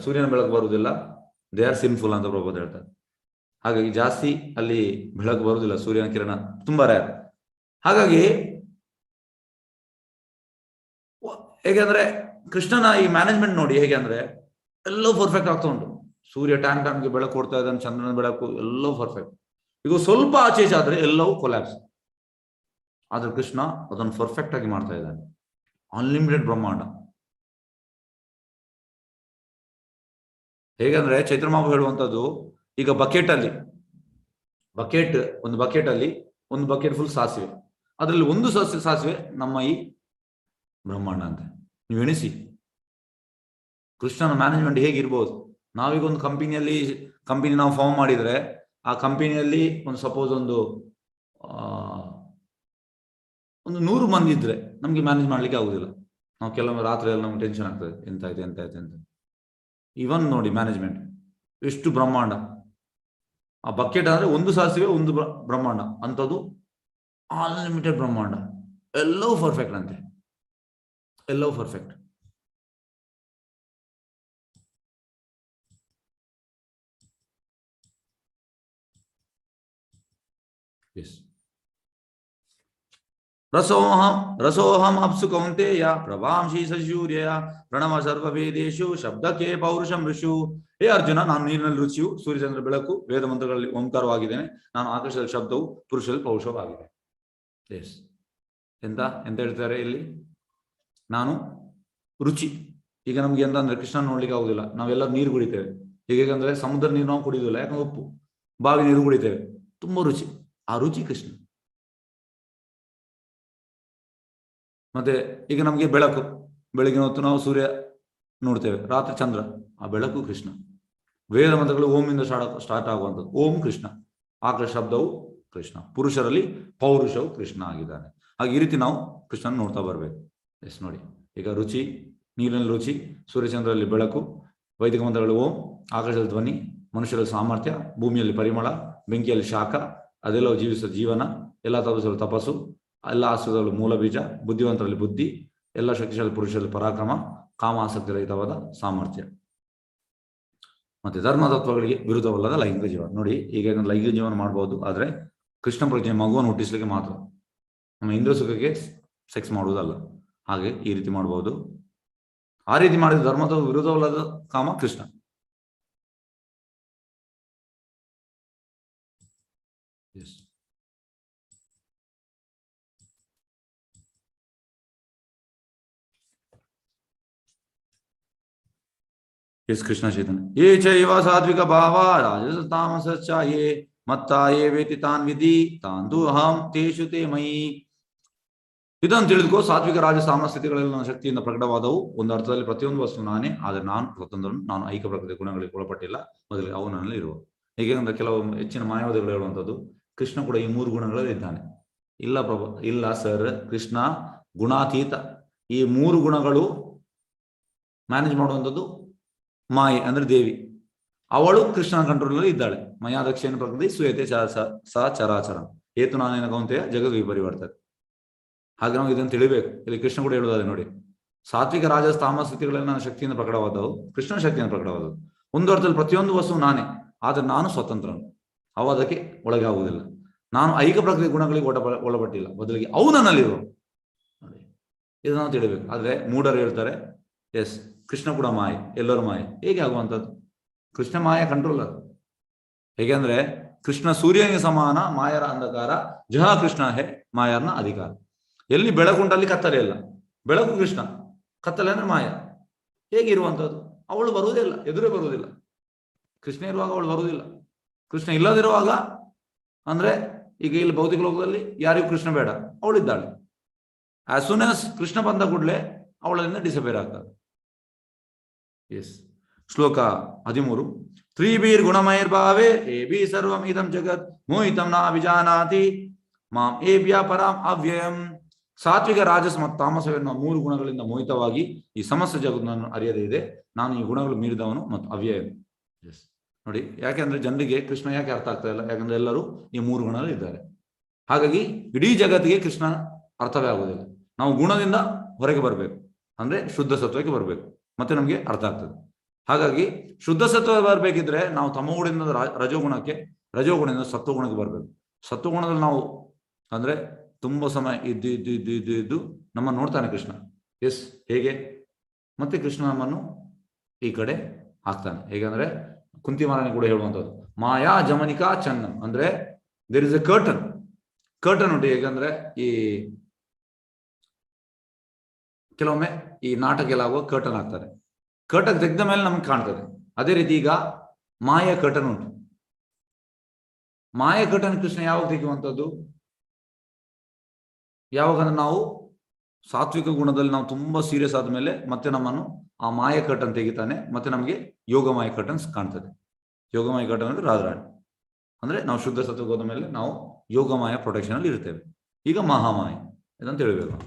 ಸೂರ್ಯನ ಬೆಳಕು ಬರುವುದಿಲ್ಲ, ದೇ ಆರ್ ಸಿನ್ಫುಲ್ ಅಂತ ಪ್ರಭುಪಾದ ಹೇಳ್ತಾರೆ. ಹಾಗಾಗಿ ಜಾಸ್ತಿ ಅಲ್ಲಿ ಬೆಳಕು ಬರುವುದಿಲ್ಲ, ಸೂರ್ಯನ ಕಿರಣ ತುಂಬಾ ರೇರ್. ಹಾಗಾಗಿ ಹೇಗೆಂದ್ರೆ ಕೃಷ್ಣನ ಈ ಮ್ಯಾನೇಜ್ಮೆಂಟ್ ನೋಡಿ ಹೇಗೆ ಅಂದ್ರೆ ಎಲ್ಲವೂ ಪರ್ಫೆಕ್ಟ್ ಆಗ್ತಾ ಉಂಟು. ಸೂರ್ಯ ಟೈಮ್ಗೆ ಬೆಳಕು ಕೊಡ್ತಾ ಇದ್ದಾನೆ, ಚಂದ್ರನ ಬೆಳಕು ಎಲ್ಲವೂ ಪರ್ಫೆಕ್ಟ್. ಈಗ ಸ್ವಲ್ಪ ಆಚೆ ಆದ್ರೆ ಎಲ್ಲವೂ ಕೊಲ್ಯಾಪ್ಸ್. ಆದ್ರೆ ಕೃಷ್ಣ ಅದನ್ನು ಪರ್ಫೆಕ್ಟ್ ಆಗಿ ಮಾಡ್ತಾ ಇದ್ದಾನೆ. ಅನ್ಲಿಮಿಟೆಡ್ ಬ್ರಹ್ಮಾಂಡ. ಹೇಗಂದ್ರೆ ಚೈತ್ರಮಾಬು ಹೇಳುವಂಥದ್ದು, ಈಗ ಒಂದು ಬಕೆಟ್ ಅಲ್ಲಿ ಒಂದು ಬಕೆಟ್ ಫುಲ್ ಸಾಸಿವೆ, ಅದರಲ್ಲಿ ಒಂದು ಸಾಸಿವೆ ನಮ್ಮ ಈ ಬ್ರಹ್ಮಾಂಡ ಅಂತ ನೀವು ಎಣಿಸಿ. ಕೃಷ್ಣನ ಮ್ಯಾನೇಜ್ಮೆಂಟ್ ಹೇಗಿರ್ಬೋದು. ನಾವೀಗ ಒಂದು ಕಂಪನಿ ನಾವು ಫಾರ್ಮ್ ಮಾಡಿದ್ರೆ, ಆ ಕಂಪನಿಯಲ್ಲಿ ಒಂದು ಸಪೋಸ್ ಒಂದು 100 ಮಂದಿ ಇದ್ರೆ ನಮ್ಗೆ ಮ್ಯಾನೇಜ್ ಮಾಡ್ಲಿಕ್ಕೆ ಆಗುದಿಲ್ಲ. ನಾವು ಕೆಲವೊಮ್ಮೆ ರಾತ್ರಿ ಎಲ್ಲ ನಮ್ಗೆ ಟೆನ್ಷನ್ ಆಗ್ತದೆ, ಎಂತ. ಇವನ್ ನೋಡಿ ಮ್ಯಾನೇಜ್ಮೆಂಟ್ ಎಷ್ಟು ಬ್ರಹ್ಮಾಂಡ. ಆ ಬಕೆಟ್ ಅಂದ್ರೆ ಒಂದು ಸಾಸಿವೆ ಒಂದು ಬ್ರಹ್ಮಾಂಡ ಅಂಥದ್ದು, ಅನ್ಲಿಮಿಟೆಡ್ ಬ್ರಹ್ಮಾಂಡ. ಎಲ್ಲವೂ ಪರ್ಫೆಕ್ಟ್ ಅಂತೆ, ಎಲ್ಲವೂ ಪರ್ಫೆಕ್ಟ್. ಎಸ್. ರಸೋಹಂ ಅಪ್ಸು ಕೌಂತೆಯ ಪ್ರಭಾಂಶಿ ಸೂರ್ಯ ಪ್ರಣವ ಸರ್ವವೇದೇಶು ಶಬ್ದಕ್ಕೆ ಪೌರುಷಂ ಋಷು. ಹೇ ಅರ್ಜುನ, ನಾನು ನೀರಿನಲ್ಲಿ ರುಚಿಯು, ಸೂರ್ಯಚಂದ್ರ ಬೆಳಕು, ವೇದ ಮಂತ್ರಗಳಲ್ಲಿ ಓಂಕಾರವಾಗಿದ್ದೇನೆ. ನಾನು ಆಕಾಶದಲ್ಲಿ ಶಬ್ದವು, ಪುರುಷದಲ್ಲಿ ಪೌರುಷವಾಗಿದೆ. ಎಸ್. ಎಂತ ಹೇಳ್ತಾರೆ ಇಲ್ಲಿ? ನಾನು ರುಚಿ. ಈಗ ನಮ್ಗೆ ಎಂತ ಅಂದ್ರೆ ಕೃಷ್ಣ ನೋಡ್ಲಿಕ್ಕೆ ಆಗುದಿಲ್ಲ. ನಾವೆಲ್ಲ ನೀರು ಕುಡಿತೇವೆ. ಹೇಗಂದ್ರೆ ಸಮುದ್ರ ನೀರು ನಾವು ಕುಡಿಯುವುದಿಲ್ಲ, ಯಾಕಂದ್ರೆ ಉಪ್ಪು. ಬಾವಿ ನೀರು ಕುಡಿತೇವೆ, ತುಂಬಾ ರುಚಿ. ಆ ರುಚಿ ಕೃಷ್ಣ. ಮತ್ತೆ ಈಗ ನಮಗೆ ಬೆಳಗಿನ ಹೊತ್ತು ನಾವು ಸೂರ್ಯ ನೋಡ್ತೇವೆ, ರಾತ್ರಿ ಚಂದ್ರ, ಆ ಬೆಳಕು ಕೃಷ್ಣ. ವೇದ ಮಂತ್ರಗಳು ಓಮಿಂದ ಸ್ಟಾರ್ಟ್ ಆಗುವಂಥದ್ದು, ಓಂ ಕೃಷ್ಣ. ಆಕಾಶ ಶಬ್ದವು ಕೃಷ್ಣ, ಪುರುಷರಲ್ಲಿ ಪೌರುಷವು ಕೃಷ್ಣ ಆಗಿದ್ದಾನೆ. ಹಾಗೆ ಈ ರೀತಿ ನಾವು ಕೃಷ್ಣನ ನೋಡ್ತಾ ಬರ್ಬೇಕು. ಎಸ್ ನೋಡಿ, ಈಗ ರುಚಿ, ನೀರಿನಲ್ಲಿ ರುಚಿ, ಸೂರ್ಯಚಂದ್ರಲ್ಲಿ ಬೆಳಕು, ವೈದಿಕ ಮಂತ್ರಗಳು ಓಂ, ಆಕಾಶದಲ್ಲಿ ಧ್ವನಿ, ಮನುಷ್ಯರಲ್ಲಿ ಸಾಮರ್ಥ್ಯ, ಭೂಮಿಯಲ್ಲಿ ಪರಿಮಳ, ಬೆಂಕಿಯಲ್ಲಿ ಶಾಖ, ಅದೆಲ್ಲವೂ ಜೀವಿಸುವ ಜೀವನ, ಎಲ್ಲ ತಪಸ್ಸಲ್ಲಿ ತಪಸ್ಸು, ಎಲ್ಲ ಆಸ್ತ್ರದಲ್ಲಿ ಮೂಲ ಬೀಜ, ಬುದ್ಧಿವಂತರಲ್ಲಿ ಬುದ್ಧಿ, ಎಲ್ಲ ಶಕ್ತಿಶಾಲಿ ಪುರುಷರಲ್ಲಿ ಪರಾಕ್ರಮ, ಕಾಮ ಆಸಕ್ತಿ ರಹಿತವಾದ ಸಾಮರ್ಥ್ಯ. ಮತ್ತೆ ಧರ್ಮತತ್ವಗಳಿಗೆ ವಿರುದ್ಧವಲ್ಲದ ಲೈಂಗಿಕ ಜೀವನ. ನೋಡಿ, ಈಗ ಲೈಂಗಿಕ ಜೀವನ ಮಾಡಬಹುದು, ಆದ್ರೆ ಕೃಷ್ಣ ಪ್ರಜ್ಞೆ ಮಗುವನ್ನು ಹುಟ್ಟಿಸ್ಲಿಕ್ಕೆ ಮಾತ್ರ. ನಮ್ಮ ಇಂದ್ರ ಸುಖಕ್ಕೆ ಸೆಕ್ಸ್ ಮಾಡುವುದಲ್ಲ. ಹಾಗೆ ಈ ರೀತಿ ಮಾಡಬಹುದು. ಆ ರೀತಿ ಮಾಡಿದ ಧರ್ಮದ ವಿರುದ್ಧವಲ್ಲದ ಕಾಮ ಕೃಷ್ಣ. ಎಸ್ ಕೃಷ್ಣ ಚೈತನ್ಯ. ಯೇ ಚೈವ ಸಾತ್ವಿಕ ಭಾವ ರಾಜಸ ತಾಮಸಶ್ಚ ಯೇ ಮತ್ತಾಯೇ ವೇತಿ ತಾನ್ ವಿಧಿ ತಾಂದು ಅಹಂ ತೇಷು ತೇ ಮಯಿ. ಇದನ್ನು ತಿಳಿದುಕೋ, ಸಾತ್ವಿಕ ರಾಜ ತಾಮಸ ಸ್ಥಿತಿಗಳಲ್ಲಿ ನನ್ನ ಶಕ್ತಿಯಿಂದ ಪ್ರಕಟವಾದವು. ಒಂದು ಅರ್ಥದಲ್ಲಿ ಪ್ರತಿಯೊಂದು ವಸ್ತು ನಾನೇ, ಆದರೆ ನಾನು ಸ್ವತಂತ್ರನು. ನಾನು ಐಕ ಪ್ರಕೃತಿ ಗುಣಗಳಿಗೆ ಒಳಪಟ್ಟಿಲ್ಲ, ಮೊದಲಿಗೆ ಅವು ನನ್ನಲ್ಲಿ ಇರುವ. ಹೇಗೆಂದ್ರೆ ಕೆಲವು ಹೆಚ್ಚಿನ ಮಾಯಾವಾದಿಗಳು ಹೇಳುವಂಥದ್ದು, ಕೃಷ್ಣ ಕೂಡ ಈ 3 ಗುಣಗಳಲ್ಲಿ ಇದ್ದಾನೆ. ಇಲ್ಲ ಇಲ್ಲ ಸರ್, ಕೃಷ್ಣ ಗುಣಾತೀತ. ಈ 3 ಗುಣಗಳು ಮ್ಯಾನೇಜ್ ಮಾಡುವಂಥದ್ದು ಮಾಯೆ ಅಂದ್ರೆ ದೇವಿ. ಅವಳು ಕೃಷ್ಣನ ಕಂಟ್ರೋಲಲ್ಲಿ ಇದ್ದಾಳೆ. ಮಯಾದಕ್ಷೇನ ಪ್ರಕೃತಿ ಸುಯತೆ ಸ ಚರಾಚರ ಏತು ನಾನೇನ ಕೌಂತೆಯ ಜಗದ್ ವಿಪರಿವರ್ತದೆ. ಹಾಗೆ ನಾವು ಇದನ್ನು ತಿಳಿಬೇಕು. ಇಲ್ಲಿ ಕೃಷ್ಣ ಕೂಡ ಹೇಳುವುದಾದ್ರೆ ನೋಡಿ, ಸಾತ್ವಿಕ ರಾಜ ತಾಮಸ ಸ್ಥಿತಿಗಳಲ್ಲಿ ನನ್ನ ಶಕ್ತಿಯಿಂದ ಪ್ರಕಟವಾದವು, ಕೃಷ್ಣನ ಶಕ್ತಿಯಿಂದ ಪ್ರಕಟವಾದವು. ಒಂದು ಅರ್ಥದಲ್ಲಿ ಪ್ರತಿಯೊಂದು ವಸ್ತು ನಾನೇ, ಆದರೆ ನಾನು ಸ್ವತಂತ್ರನು. ಅವು ಅದಕ್ಕೆ ಒಳಗೆ ಆಗುವುದಿಲ್ಲ. ನಾನು ಐಕ ಪ್ರಕೃತಿ ಗುಣಗಳಿಗೆ ಒಳಪಟ್ಟಿಲ್ಲ, ಬದಲಿಗೆ ಅವು ನನ್ನಲ್ಲಿರುವ. ನೋಡಿ, ಇದನ್ನು ನಾವು ತಿಳಿಬೇಕು. ಆದ್ರೆ ಮೂಢರು ಹೇಳ್ತಾರೆ, ಎಸ್ ಕೃಷ್ಣ ಕೂಡ ಮಾಯೆ, ಎಲ್ಲರೂ ಮಾಯೆ. ಹೇಗೆ ಆಗುವಂಥದ್ದು? ಕೃಷ್ಣ ಮಾಯ ಕಂಟ್ರೋಲರ್. ಹೇಗೆ ಅಂದ್ರೆ ಕೃಷ್ಣ ಸೂರ್ಯನಿಗೆ ಸಮಾನ, ಮಾಯರ ಅಂಧಕಾರ, ಜಹ ಕೃಷ್ಣ ಹೇ ಮಾಯರ್ನ ಅಧಿಕಾರ. ಎಲ್ಲಿ ಬೆಳಕುಂಟಲ್ಲಿ ಕತ್ತಲೆ ಇಲ್ಲ. ಬೆಳಕು ಕೃಷ್ಣ, ಕತ್ತಲೆ ಅಂದ್ರೆ ಮಾಯ. ಹೇಗಿರುವಂಥದ್ದು? ಅವಳು ಬರುವುದಿಲ್ಲ, ಎದುರೇ ಬರುವುದಿಲ್ಲ. ಕೃಷ್ಣ ಇರುವಾಗ ಅವಳು ಬರುವುದಿಲ್ಲ. ಕೃಷ್ಣ ಇಲ್ಲದಿರುವಾಗ ಅಂದ್ರೆ ಈಗ ಇಲ್ಲಿ ಭೌತಿಕ ಲೋಕದಲ್ಲಿ ಯಾರಿಗೂ ಕೃಷ್ಣ ಬೇಡ, ಅವಳಿದ್ದಾಳೆ. ಆಸ್ ಸೂನ್ ಆಸ್ ಕೃಷ್ಣ ಬಂದ ಕೂಡಲೇ ಅವಳನ್ನ ಡಿಸಪೇರ್ ಆಗ್ತದೆ. ಎಸ್. ಶ್ಲೋಕ 13. ತ್ರಿಭೀರ್ ಗುಣಮೈರ್ಭಾವೇ ಏಭಿ ಸರ್ವಂ ಇದಂ ಜಗತ್ ಮೋಹಿತಂ ನ ವಿಜಾನಾತಿ ಮಾಂ ಏಭ್ಯ ಪರಾಂ ಅವ್ಯಯಂ. ಸಾತ್ವಿಕ ರಾಜಸ ಮತ್ತು ತಾಮಸವೆನ್ನುವ 3 ಗುಣಗಳಿಂದ ಮೋಹಿತವಾಗಿ ಈ ಸಮಸ್ತ ಜಗತ್ತನ್ನು ಅರಿಯದೇ ಇದೆ. ನಾನು ಈ ಗುಣಗಳು ಮೀರಿದವನು ಮತ್ತು ಅವ್ಯಯನು. ಎಸ್ ನೋಡಿ, ಯಾಕೆಂದ್ರೆ ಜನರಿಗೆ ಕೃಷ್ಣ ಯಾಕೆ ಅರ್ಥ ಆಗ್ತಾ ಇಲ್ಲ? ಯಾಕಂದ್ರೆ ಎಲ್ಲರೂ ಈ 3 ಗುಣಗಳು ಇದ್ದಾರೆ. ಹಾಗಾಗಿ ಇಡೀ ಜಗತ್ತಿಗೆ ಕೃಷ್ಣ ಅರ್ಥವೇ ಆಗುವುದಿಲ್ಲ. ನಾವು ಗುಣದಿಂದ ಹೊರಗೆ ಬರಬೇಕು, ಅಂದ್ರೆ ಶುದ್ಧ ಸತ್ವಕ್ಕೆ ಬರಬೇಕು, ಮತ್ತೆ ನಮಗೆ ಅರ್ಥ ಆಗ್ತದೆ. ಹಾಗಾಗಿ ಶುದ್ಧ ಸತ್ವ ಬರಬೇಕಿದ್ರೆ ನಾವು ತಮೋಗುಣದಿಂದ ರಜೋಗುಣಕ್ಕೆ, ರಜೋಗುಣದಿಂದ ಸತ್ವಗುಣಕ್ಕೆ ಬರಬೇಕು. ಸತ್ವಗುಣದಲ್ಲಿ ನಾವು ಅಂದ್ರೆ ತುಂಬಾ ಸಮಯ ಇದ್ದು ಇದ್ದು ಇದ್ದು ಇದ್ದು ಇದ್ದು ನಮ್ಮನ್ನು ನೋಡ್ತಾನೆ ಕೃಷ್ಣ. ಎಸ್, ಹೇಗೆ? ಮತ್ತೆ ಕೃಷ್ಣ ನಮ್ಮನ್ನು ಈ ಕಡೆ ಹಾಕ್ತಾನೆ. ಹೇಗಂದ್ರೆ ಕುಂತಿ ಮಹಾರಾಣಿ ಕೂಡ ಹೇಳುವಂಥದ್ದು ಮಾಯಾ ಜಮನಿಕಾ ಚನ್ನಂ, ಅಂದ್ರೆ there is a curtain. Curtain ಉಂಟು. ಹೇಗಂದ್ರೆ ಈ ಕೆಲವೊಮ್ಮೆ ಈ ನಾಟಕ ಎಲ್ಲ ಆಗುವ ಕರ್ಟನ್ ಹಾಕ್ತಾರೆ. ಕರ್ಟನ್ ತೆಗೆದ ಮೇಲೆ ನಮ್ಗೆ ಕಾಣ್ತದೆ. ಅದೇ ರೀತಿ ಈಗ ಮಾಯಾ ಕರ್ಟನ್ ಉಂಟು. ಮಾಯಾ ಕರ್ಟನ್ ಕೃಷ್ಣ ಯಾವಾಗ ತೆಗೆಯುವಂಥದ್ದು? ಯಾವಾಗ ನಾವು ಸಾತ್ವಿಕ ಗುಣದಲ್ಲಿ ನಾವು ತುಂಬಾ ಸೀರಿಯಸ್ ಆದ್ಮೇಲೆ ಮತ್ತೆ ನಮ್ಮನ್ನು ಆ ಮಾಯ ಕರ್ಟನ್ ತೆಗಿತಾನೆ. ಮತ್ತೆ ನಮಗೆ ಯೋಗಮಾಯ ಕರ್ಟನ್ಸ್ ಕಾಣ್ತದೆ. ಯೋಗಮಾಯ ಕರ್ಟನ್ ಅಂದ್ರೆ ರಾಜರಾಣಿ, ಅಂದ್ರೆ ನಾವು ಶುದ್ಧ ಸತ್ವಕ್ಕೆ ಹೋದ ಮೇಲೆ ನಾವು ಯೋಗಮಾಯ ಪ್ರೊಟೆಕ್ಷನ್ ಅಲ್ಲಿ ಇರ್ತೇವೆ. ಈಗ ಮಹಾಮಾಯ ಇದಂತ ಹೇಳ್ಬೇಕು.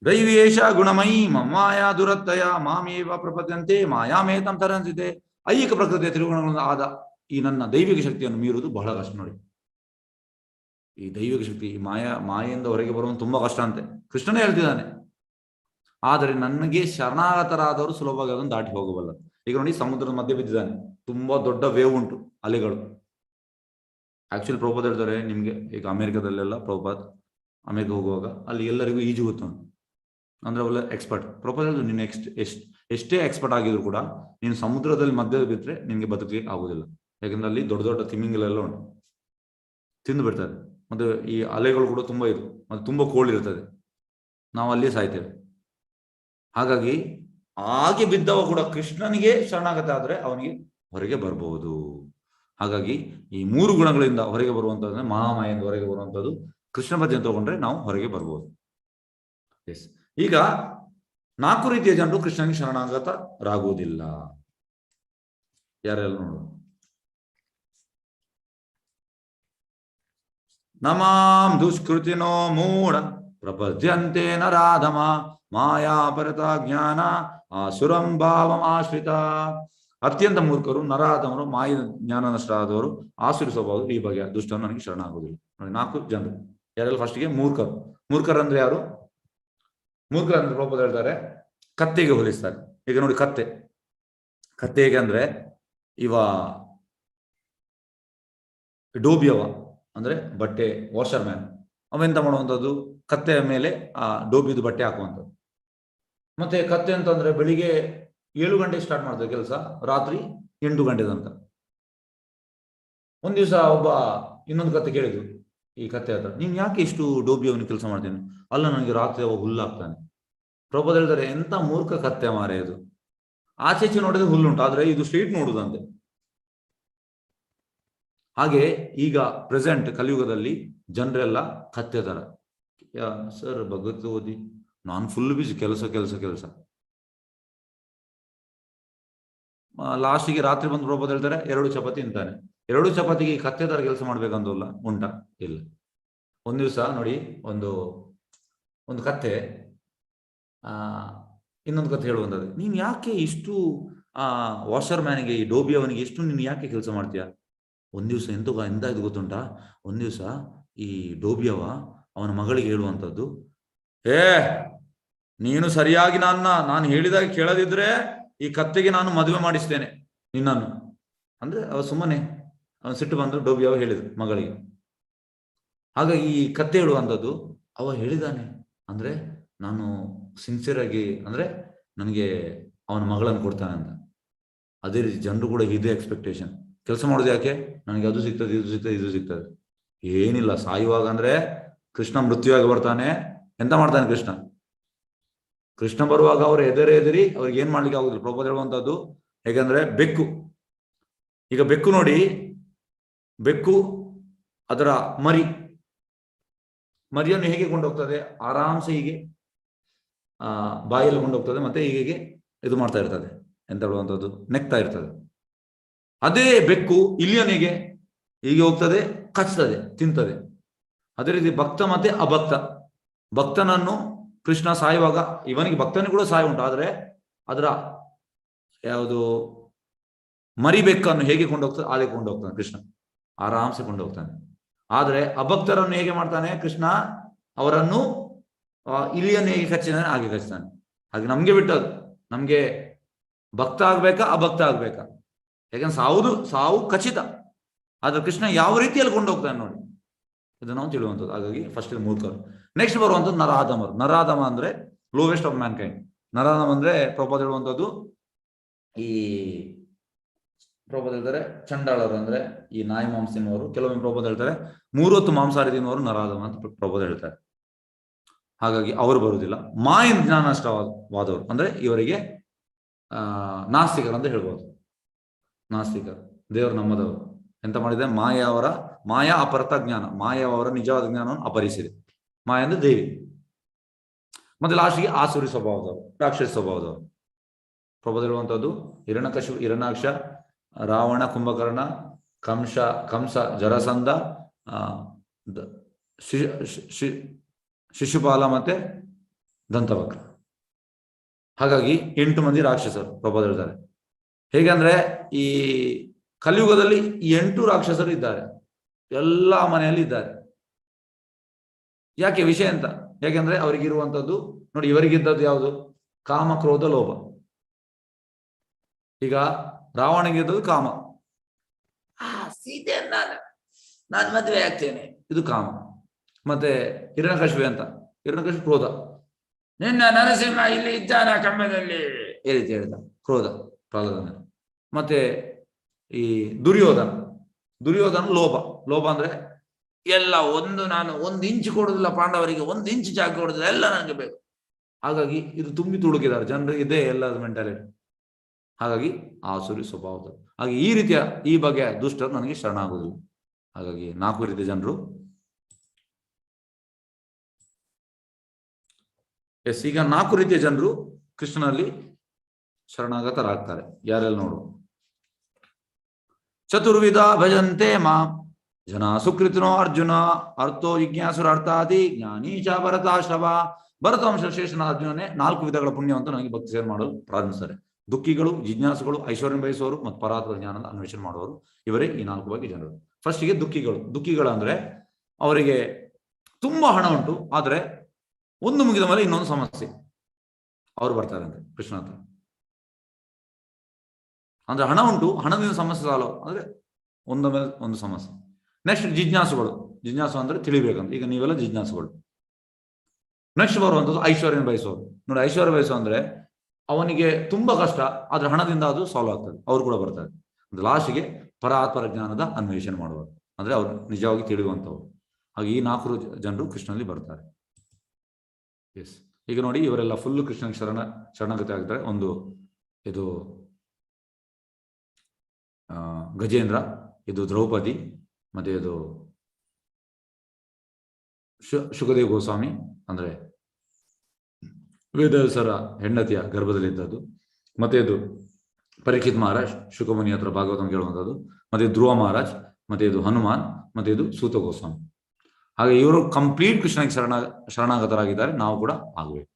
ದೈವೇಶ ಗುಣಮಯಿ ಮಾಯಾ ದುರತ್ತಯ ಮಾಮೇವ ಪ್ರಪದ್ಯಂತೆ ಮಾಯಾಮೇತಂ ತರಂತಿದೆ. ಐಹಿಕ ಪ್ರಕೃತಿಯ ತಿರುಗುಣಗಳಿಂದ ಆದ ಈ ನನ್ನ ದೈವಿಕ ಶಕ್ತಿಯನ್ನು ಮೀರುವುದು ಬಹಳ ಕಷ್ಟ. ನೋಡಿ, ಈ ದೈವಿಕ ಶಕ್ತಿ, ಈ ಮಾಯೆಯಿಂದ ಹೊರಗೆ ಬರುವುದು ತುಂಬಾ ಕಷ್ಟ ಅಂತೆ ಕೃಷ್ಣನೇ ಹೇಳ್ತಿದ್ದಾನೆ. ಆದರೆ ನನಗೆ ಶರಣಾಗತರಾದವರು ಸುಲಭವಾಗಿ ಅದನ್ನು ದಾಟಿ ಹೋಗಬಲ್ಲ. ಈಗ ನೋಡಿ, ಸಮುದ್ರದ ಮಧ್ಯೆ ಬಿದ್ದಿದ್ದಾನೆ, ತುಂಬಾ ದೊಡ್ಡ ವೇವ್ ಉಂಟು, ಅಲೆಗಳು. ಆಕ್ಚುಲಿ ಪ್ರಭುಪಾದ್ ಹೇಳ್ತಾರೆ, ನಿಮ್ಗೆ ಈಗ ಅಮೆರಿಕದಲ್ಲೆಲ್ಲ ಪ್ರಭುಪಾದ್ ಅಮೆರಿಕ ಹೋಗುವಾಗ ಅಲ್ಲಿ ಎಲ್ಲರಿಗೂ ಈಜು ಗೊತ್ತುಂಟು, ಅಂದ್ರೆ ಅವೆಲ್ಲ ಎಕ್ಸ್ಪರ್ಟ್. ಪ್ರಪೋಸ್ ನೀನು ಎಷ್ಟೇ ಎಕ್ಸ್ಪರ್ಟ್ ಆಗಿದ್ರು ಕೂಡ ನೀನು ಸಮುದ್ರದಲ್ಲಿ ಮಧ್ಯದಲ್ಲಿ ಬಿಟ್ಟರೆ ನಿನ್ಗೆ ಬದುಕಲಿಕ್ಕೆ ಆಗುದಿಲ್ಲ. ಯಾಕಂದ್ರೆ ಅಲ್ಲಿ ದೊಡ್ಡ ದೊಡ್ಡ ತಿಮಿಂಗಲೆಲ್ಲ ಉಂಟು, ತಿಂದು ಬಿಡ್ತದೆ. ಮತ್ತೆ ಈ ಅಲೆಗಳು ಕೂಡ ತುಂಬಾ ಇದು, ಮತ್ತೆ ತುಂಬಾ ಕೋಲ್ಡ್ ಇರ್ತದೆ, ನಾವು ಅಲ್ಲಿ ಸಾಯ್ತೇವೆ. ಹಾಗಾಗಿ ಹಾಗೆ ಬಿದ್ದವ ಕೂಡ ಕೃಷ್ಣನಿಗೆ ಶರಣಾಗತ ಆದ್ರೆ ಅವನಿಗೆ ಹೊರಗೆ ಬರ್ಬಹುದು. ಹಾಗಾಗಿ ಈ ಮೂರು ಗುಣಗಳಿಂದ ಹೊರಗೆ ಬರುವಂತದ್ದು, ಮಹಾಮಾಯಿಂದ ಹೊರಗೆ ಬರುವಂತದ್ದು ಕೃಷ್ಣ ಭಜನೆ ತಗೊಂಡ್ರೆ ನಾವು ಹೊರಗೆ ಬರ್ಬೋದು. ಎಸ್, ಈಗ 4 ರೀತಿಯ ಜನರು ಕೃಷ್ಣನಿಗೆ ಶರಣಾಗತರಾಗುವುದಿಲ್ಲ. ಯಾರೆಲ್ಲ ನೋಡು. ನಮಾಂ ದುಷ್ಕೃತಿನೋ ಮೂಢ ಪ್ರಪದ್ಯಂತೆ ನರಾಧಮ ಮಾಯಾ ಪರತ ಜ್ಞಾನ ಆಸುರಂ ಭಾವಂ ಆಶ್ರಿತ. ಅತ್ಯಂತ ಮೂರ್ಖರು, ನರಾಧಮರು, ಮಾಯ ಜ್ಞಾನ ನಷ್ಟ ಆದವರು, ಆಸುರಿ ಸ್ವಭಾವ ಈ ಬಗೆಯ ದುಷ್ಟರು ನನಗೆ ಶರಣಾಗುವುದಿಲ್ಲ. ನೋಡಿ, 4 ಜನರು. ಯಾರೆಲ್ಲ? ಫಸ್ಟ್ಗೆ ಮೂರ್ಖರು. ಮೂರ್ಖರಂದ್ರೆ ಯಾರು? ಮೂರ್ಖರಂದ್ರೆ ಪ್ರಭುಪಾದ ಹೇಳ್ತಾರೆ ಕತ್ತೆಗೆ ಹೋಲಿಸ್ತಾರೆ. ಈಗ ನೋಡಿ, ಕತ್ತೆ ಹೇಗೆ ಅಂದ್ರೆ, ಇವ ಡೋಬಿಯವ ಅಂದ್ರೆ ಬಟ್ಟೆ ವಾಷರ್ ಮ್ಯಾನ್, ಅವೆಂತ ಮಾಡುವಂಥದ್ದು, ಕತ್ತೆಯ ಮೇಲೆ ಆ ಡೋಬಿದು ಬಟ್ಟೆ ಹಾಕುವಂಥದ್ದು. ಮತ್ತೆ ಕತ್ತೆ ಅಂತಂದ್ರೆ ಬೆಳಿಗ್ಗೆ 7 ಗಂಟೆ ಸ್ಟಾರ್ಟ್ ಮಾಡ್ತದೆ ಕೆಲಸ, ರಾತ್ರಿ 8 ಗಂಟೆ ತನಕ. ಒಂದ್ ದಿವಸ ಒಬ್ಬ ಇನ್ನೊಂದು ಕತ್ತೆ ಕೇಳಿದ್ರು ಈ ಕತ್ತೆ ಹತ್ರ, ನೀನ್ ಯಾಕೆ ಇಷ್ಟು ಡೋಬಿಯವನಿಗೆ ಕೆಲಸ ಮಾಡ್ತೇನೆ? ಅಲ್ಲ, ನನಗೆ ರಾತ್ರಿ ಅವ ಹುಲ್ಲಾಗ್ತಾನೆ. ಪ್ರಭುಪಾದ ಹೇಳ್ತಾರೆ, ಎಂತ ಮೂರ್ಖ ಕತ್ತೆ ಮಾರೆ ಇದು. ಆಚೆಚೆ ನೋಡಿದ್ರೆ ಹುಲ್ಲುಂಟು, ಆದ್ರೆ ಇದು ಸ್ಟ್ರೀಟ್ ನೋಡುದಂತೆ. ಹಾಗೆ ಈಗ ಪ್ರೆಸೆಂಟ್ ಕಲಿಯುಗದಲ್ಲಿ ಜನರೆಲ್ಲ ಕತ್ತೆ ತರ. ಸರ್ ಭಗವತ್ ಓದಿ, ನಾನು ಫುಲ್ ಬಿಸಿ, ಕೆಲಸ. ಲಾಸ್ಟಿಗೆ ರಾತ್ರಿ ಬಂದು ಪ್ರಭುಪಾದ ಹೇಳ್ತಾರೆ 2 ಚಪಾತಿ ತಿಂತಾನೆ. 2 ಚಪಾತಿಗೆ ಕತ್ತೆ ತರ ಕೆಲಸ ಮಾಡ್ಬೇಕಂತಲ್ಲ ಉಂಟಾ? ಇಲ್ಲ. ಒಂದ್ ದಿವಸ ನೋಡಿ, ಒಂದು ಕತ್ತೆ ಇನ್ನೊಂದು ಕತೆ ಹೇಳುವಂಥದ್ದು, ನೀನ್ ಯಾಕೆ ಇಷ್ಟು ವಾಷರ್ ಮ್ಯಾನಿಗೆ, ಈ ಡೋಬಿ ಅವನಿಗೆ ಎಷ್ಟು ನೀನು ಯಾಕೆ ಕೆಲಸ ಮಾಡ್ತೀಯ? ಒಂದ್ ದಿವಸ ಎಂತ ಇದು ಗೊತ್ತುಂಟಾ? ಒಂದ್ ದಿವಸ ಈ ಡೋಬಿಯವ ಅವನ ಮಗಳಿಗೆ ಹೇಳುವಂಥದ್ದು, ನೀನು ಸರಿಯಾಗಿ ನಾನು ಹೇಳಿದಾಗ ಕೇಳದಿದ್ರೆ ಈ ಕತ್ತೆಗೆ ನಾನು ಮದುವೆ ಮಾಡಿಸ್ತೇನೆ ನಿನ್ನನ್ನು. ಅಂದ್ರೆ ಅವ ಸುಮ್ಮನೆ ಅವನು ಸಿಟ್ಟು ಬಂದು ಡೋಬಿಯವ ಹೇಳಿದ್ರು ಮಗಳಿಗೆ. ಹಾಗಾಗಿ ಈ ಕತ್ತೆ ಹೇಳುವಂಥದ್ದು, ಅವ ಹೇಳಿದಾನೆ ಅಂದ್ರೆ ನಾನು ಸಿನ್ಸಿಯರ್ ಆಗಿ, ಅಂದ್ರೆ ನನಗೆ ಅವನ ಮಗಳನ್ನು ಕೊಡ್ತಾನೆ ಅಂತ. ಅದೇ ರೀತಿ ಜನರು ಕೂಡ ಇದೇ ಎಕ್ಸ್ಪೆಕ್ಟೇಷನ್. ಕೆಲಸ ಮಾಡೋದು ಯಾಕೆ? ನನಗೆ ಅದು ಸಿಗ್ತದೆ, ಇದು ಸಿಗ್ತದೆ. ಏನಿಲ್ಲ, ಸಾಯುವಾಗ ಅಂದ್ರೆ ಕೃಷ್ಣ ಮೃತ್ಯುವಾಗಿ ಬರ್ತಾನೆ. ಎಂತ ಮಾಡ್ತಾನೆ ಕೃಷ್ಣ ಬರುವಾಗ ಅವ್ರು ಎದುರಿ ಅವ್ರಿಗೆ ಏನ್ ಮಾಡ್ಲಿಕ್ಕೆ ಆಗುದಿಲ್ಲ. ಪ್ರಭುಪಾದ ಹೇಳುವಂತದ್ದು ಹೇಗಂದ್ರೆ, ಈಗ ಬೆಕ್ಕು ನೋಡಿ, ಬೆಕ್ಕು ಅದರ ಮರಿಯನ್ನು ಹೇಗೆ ಕೊಂಡೋಗ್ತದೆ? ಆರಾಮ್ಸೆ ಹೀಗೆ ಬಾಯಲ್ಲಿ ಕೊಂಡೋಗ್ತದೆ, ಮತ್ತೆ ಹೀಗೆ ಇದು ಮಾಡ್ತಾ ಇರ್ತದೆ, ಎಂತ ಹೇಳುವಂಥದ್ದು, ನೆಕ್ತಾ ಇರ್ತದೆ. ಅದೇ ಬೆಕ್ಕು ಇಲ್ಲಿಯನಿಗೆ ಹೀಗೆ ಹೋಗ್ತದೆ, ಕಚ್ತದೆ, ತಿಂತದೆ. ಅದೇ ರೀತಿ ಭಕ್ತ ಮತ್ತೆ ಅಭಕ್ತ. ಭಕ್ತನನ್ನು ಕೃಷ್ಣ ಸಾಯುವಾಗ, ಇವನಿಗೆ ಭಕ್ತನಿಗೆ ಕೂಡ ಸಾಯ ಉಂಟು, ಆದ್ರೆ ಅದರ ಯಾವುದು ಮರಿ ಬೆಕ್ಕನ್ನು ಹೇಗೆ ಕೊಂಡೋಗ್ತದೆ, ಹಾಗೆ ಕೊಂಡೋಗ್ತಾನೆ ಕೃಷ್ಣ, ಆರಾಮ್ಸೆ ಕೊಂಡೋಗ್ತಾನೆ. ಆದ್ರೆ ಅಭಕ್ತರನ್ನು ಹೇಗೆ ಮಾಡ್ತಾನೆ ಕೃಷ್ಣ? ಅವರನ್ನು ಇಲಿಯನ್ನು ಹೇಗೆ ಕಚ್ಚಿದಾನೆ ಹಾಗೆ ಕಚ್ಚಿದಾನೆ. ಹಾಗೆ ನಮ್ಗೆ ಬಿಟ್ಟದ್ದು, ನಮ್ಗೆ ಭಕ್ತ ಆಗ್ಬೇಕಾ ಅಭಕ್ತ ಆಗ್ಬೇಕಾ? ಯಾಕಂದ್ರೆ ಸಾವು ಖಚಿತ, ಆದ್ರೆ ಕೃಷ್ಣ ಯಾವ ರೀತಿಯಲ್ಲಿ ಕೊಂಡೋಗ್ತಾನೆ ನೋಡಿ, ಇದು ನಾವು ತಿಳುವಂಥದ್ದು. ಹಾಗಾಗಿ ಫಸ್ಟ್ ಮೂರ್ಖರು. ನೆಕ್ಸ್ಟ್ ಬರುವಂಥದ್ದು ನರಾಧಮರು. ನರಾಧಮ ಅಂದ್ರೆ ಲೋವೆಸ್ಟ್ ಆಫ್ ಮ್ಯಾನ್ ಕೈಂಡ್. ನರಾಧಮ ಅಂದ್ರೆ ಪ್ರಭುಪಾದ ಹೇಳುವಂಥದ್ದು, ಈ ಪ್ರಭುಪಾದ ಹೇಳ್ತಾರೆ ಚಂಡಾಳರು ಅಂದ್ರೆ ಈ ನಾಯಿ ಮಾಂಸ ತಿನ್ನುವರು. ಕೆಲವೊಮ್ಮೆ ಪ್ರಭುಪಾದ ಹೇಳ್ತಾರೆ 3 ಹೊತ್ತು ಮಾಂಸಾಹಾರಿ ತಿನ್ನುವರು ನರಾಧಮ ಅಂತ ಪ್ರಭುಪಾದ ಹೇಳ್ತಾರೆ. ಹಾಗಾಗಿ ಅವರು ಬರುವುದಿಲ್ಲ. ಮಾಯ ಜ್ಞಾನ ನಷ್ಟವಾದವರು ಅಂದ್ರೆ ಇವರಿಗೆ ನಾಸ್ತಿಕರು ಅಂತ ಹೇಳ್ಬೋದು. ನಾಸ್ತಿಕರು, ದೇವರು ನಮ್ಮದವರು ಎಂತ ಮಾಡಿದೆ, ಮಾಯಾ ಅಪರತ ಜ್ಞಾನ, ಮಾಯವರ ನಿಜವಾದ ಜ್ಞಾನವನ್ನು ಅಪರಿಸಿದೆ. ಮಾಯ ಅಂದ್ರೆ ದೇವಿ. ಮತ್ತೆ ಲಾಸ್ಟ್ಗೆ ಆಸುರಿ ಸ್ವಭಾವದವರು, ರಾಕ್ಷಸ ಸ್ವಭಾವದವರು. ಪ್ರಭುಪಾದ ಹೇಳುವಂಥದ್ದು ಹಿರಣ್ಯಾಕ್ಷ, ರಾವಣ, ಕುಂಭಕರ್ಣ, ಕಂಸ, ಜರಸಂಧ, ಶಿಶುಪಾಲ ಮತ್ತೆ ದಂತವಕ್ರ. ಹಾಗಾಗಿ 8 ಮಂದಿ ರಾಕ್ಷಸರು ಪ್ರಭುಪಾದ ಹೇಳ್ತಾರೆ. ಹೇಗಂದ್ರೆ ಈ ಕಲಿಯುಗದಲ್ಲಿ 8 ರಾಕ್ಷಸರು ಇದ್ದಾರೆ, ಎಲ್ಲ ಮನೆಯಲ್ಲಿ ಇದ್ದಾರೆ. ಯಾಕೆ ವಿಷಯ ಅಂತ? ಯಾಕೆಂದ್ರೆ ಅವರಿಗಿರುವಂಥದ್ದು ನೋಡಿ, ಇವರಿಗಿದ್ದದ್ದು ಯಾವುದು? ಕಾಮ, ಕ್ರೋಧ, ಲೋಭ. ಈಗ ರಾವಣಗಿದ್ದದ್ದು ಕಾಮ, ಸೀತೆಯನ್ನ ನಾನು ಮದುವೆ ಆಗ್ತೇನೆ, ಇದು ಕಾಮ. ಮತ್ತೆ ಹಿರಣ್ಯಕಶಿಪು ಅಂತ, ಹಿರಣ್ಯಕಶಿಪು ಕ್ರೋಧ, ನಿನ್ನ ನರಸಿಂಹ ಇಲ್ಲಿ ಇದ್ದಾನ ಕಂಬದಲ್ಲಿ, ಈ ರೀತಿ ಹೇಳಿದ ಕ್ರೋಧ ಪ್ರಹ್ಲಾದನ. ಮತ್ತೆ ಈ ದುರ್ಯೋಧನ ಲೋಭ ಅಂದ್ರೆ ಎಲ್ಲ ನಾನು 1 ಇಂಚು ಕೊಡುದಿಲ್ಲ ಪಾಂಡವರಿಗೆ, 1 ಇಂಚು ಜಾಗ ಕೊಡುದಿಲ್ಲ, ಎಲ್ಲ ನನಗೆ ಬೇಕು. ಹಾಗಾಗಿ ಇದು ತುಂಬಿ ತುಳುಕಿದ್ದಾರೆ ಜನರಿಗೆ, ಇದೇ ಎಲ್ಲದ ಮೆಂಟಾಲಿಟಿ. ಹಾಗಾಗಿ ಆಸುರಿ ಸ್ವಭಾವದ. ಹಾಗೆ ಈ ಬಗೆಯ ದುಷ್ಟರು ನನಗೆ ಶರಣಾಗುವುದಿಲ್ಲ. ಹಾಗಾಗಿ 4 ರೀತಿಯ ಜನರು. ಈಗ 4 ರೀತಿಯ ಜನರು ಕೃಷ್ಣನಲ್ಲಿ ಶರಣಾಗತರಾಗ್ತಾರೆ. ಯಾರೆಲ್ಲ ನೋಡು. ಚತುರ್ವಿಧ ಭಜಂತೆ ಮಾಂ ಜನ ಸುಕೃತಿನೋ ಅರ್ಜುನ ಅರ್ಥೋ ಜಿಜ್ಞಾಸುರ ಅರ್ಥಾದಿ ಜ್ಞಾನೀಚ ಭರತಾಶ್ರವ. ಭರತವಂಶ ಶ್ರೇಷ್ಠನ ಅರ್ಜುನನೇ 4 ವಿಧಗಳ ಪುಣ್ಯವಂತ ನನಗೆ ಭಕ್ತಿ ಸೇವೆ ಮಾಡಲು ಪ್ರಾರಂಭಿಸ್ತಾರೆ. ದುಃಖಿಗಳು, ಜಿಜ್ಞಾಸುಗಳು, ಐಶ್ವರ್ಯ ಬಯಸುವವರು ಮತ್ತು ಪರಾತ್ಮ ಜ್ಞಾನದ ಅನ್ವೇಷಣೆ ಮಾಡುವರು. ಇವರೇ ಈ 4 ಬಗೆ ಜನರು. ಫಸ್ಟಿಗೆ ದುಃಖಿಗಳಂದ್ರೆ ಅವರಿಗೆ ತುಂಬಾ ಹಣ ಉಂಟು, ಆದ್ರೆ ಒಂದು ಮುಗಿದ ಮೇಲೆ ಇನ್ನೊಂದು ಸಮಸ್ಯೆ, ಅವರು ಬರ್ತಾರೆ ಅಂದ್ರೆ ಕೃಷ್ಣ ಹತ್ರ. ಅಂದ್ರೆ ಹಣ ಉಂಟು, ಹಣದಿಂದ ಸಮಸ್ಯೆ ಸಾಲು ಅಂದ್ರೆ ಒಂದ ಮೇಲೆ ಒಂದು ಸಮಸ್ಯೆ. ನೆಕ್ಸ್ಟ್ ಜಿಜ್ಞಾಸು ಅಂದ್ರೆ ತಿಳಿಬೇಕಂತ. ಈಗ ನೀವೆಲ್ಲ ಜಿಜ್ಞಾಸುಗಳು. ನೆಕ್ಸ್ಟ್ ಬರುವಂಥದ್ದು ಐಶ್ವರ್ಯ ಬಯಸೋರು. ನೋಡಿ, ಐಶ್ವರ್ಯ ಬಯಸೋ ಅಂದ್ರೆ ಅವನಿಗೆ ತುಂಬಾ ಕಷ್ಟ, ಆದ್ರೆ ಹಣದಿಂದ ಅದು ಸಾಲ್ವ್ ಆಗ್ತದೆ, ಅವ್ರು ಕೂಡ ಬರ್ತಾರೆ. ಲಾಸ್ಟ್ಗೆ ಪರಾತ್ಪರ ಜ್ಞಾನದ ಅನ್ವೇಷಣೆ ಮಾಡುವರು, ಅಂದ್ರೆ ಅವ್ರು ನಿಜವಾಗಿ ತಿಳಿಯುವಂಥವ್ರು. ಹಾಗೆ ಈ 4 ಜನರು ಕೃಷ್ಣನಲ್ಲಿ ಬರ್ತಾರೆ. ಎಸ್, ಈಗ ನೋಡಿ ಇವರೆಲ್ಲ ಫುಲ್ ಕೃಷ್ಣನಿಗೆ ಶರಣಾಗತಿ ಆಗ್ತಾರೆ. ಒಂದು ಇದು ಗಜೇಂದ್ರ, ಇದು ದ್ರೌಪದಿ, ಮತ್ತೆ ಇದು ಶುಕದೇವ್ ಗೋಸ್ವಾಮಿ ಅಂದ್ರೆ ವೇದವ್ಯಾಸರ ಹೆಂಡತಿಯ ಗರ್ಭದಲ್ಲಿದ್ದದ್ದು. ಮತ್ತೆ ಇದು ಪರೀಕ್ಷಿತ್ ಮಹಾರಾಜ್ ಶುಕಮುನಿ ಹತ್ರ ಭಾಗವತ ಕೇಳುವಂಥದ್ದು. ಮತ್ತೆ ಧ್ರುವ ಮಹಾರಾಜ್, ಮತ್ತೆ ಇದು ಹನುಮಾನ್, ಮತ್ತೆ ಇದು ಸೂತ ಗೋಸ್ವಾಮಿ. ಹಾಗೆ ಇವರು ಕಂಪ್ಲೀಟ್ ಕೃಷ್ಣನಿಗೆ ಶರಣಾಗತರಾಗಿದ್ದಾರೆ. ನಾವು ಕೂಡ ಆಗಬೇಕು.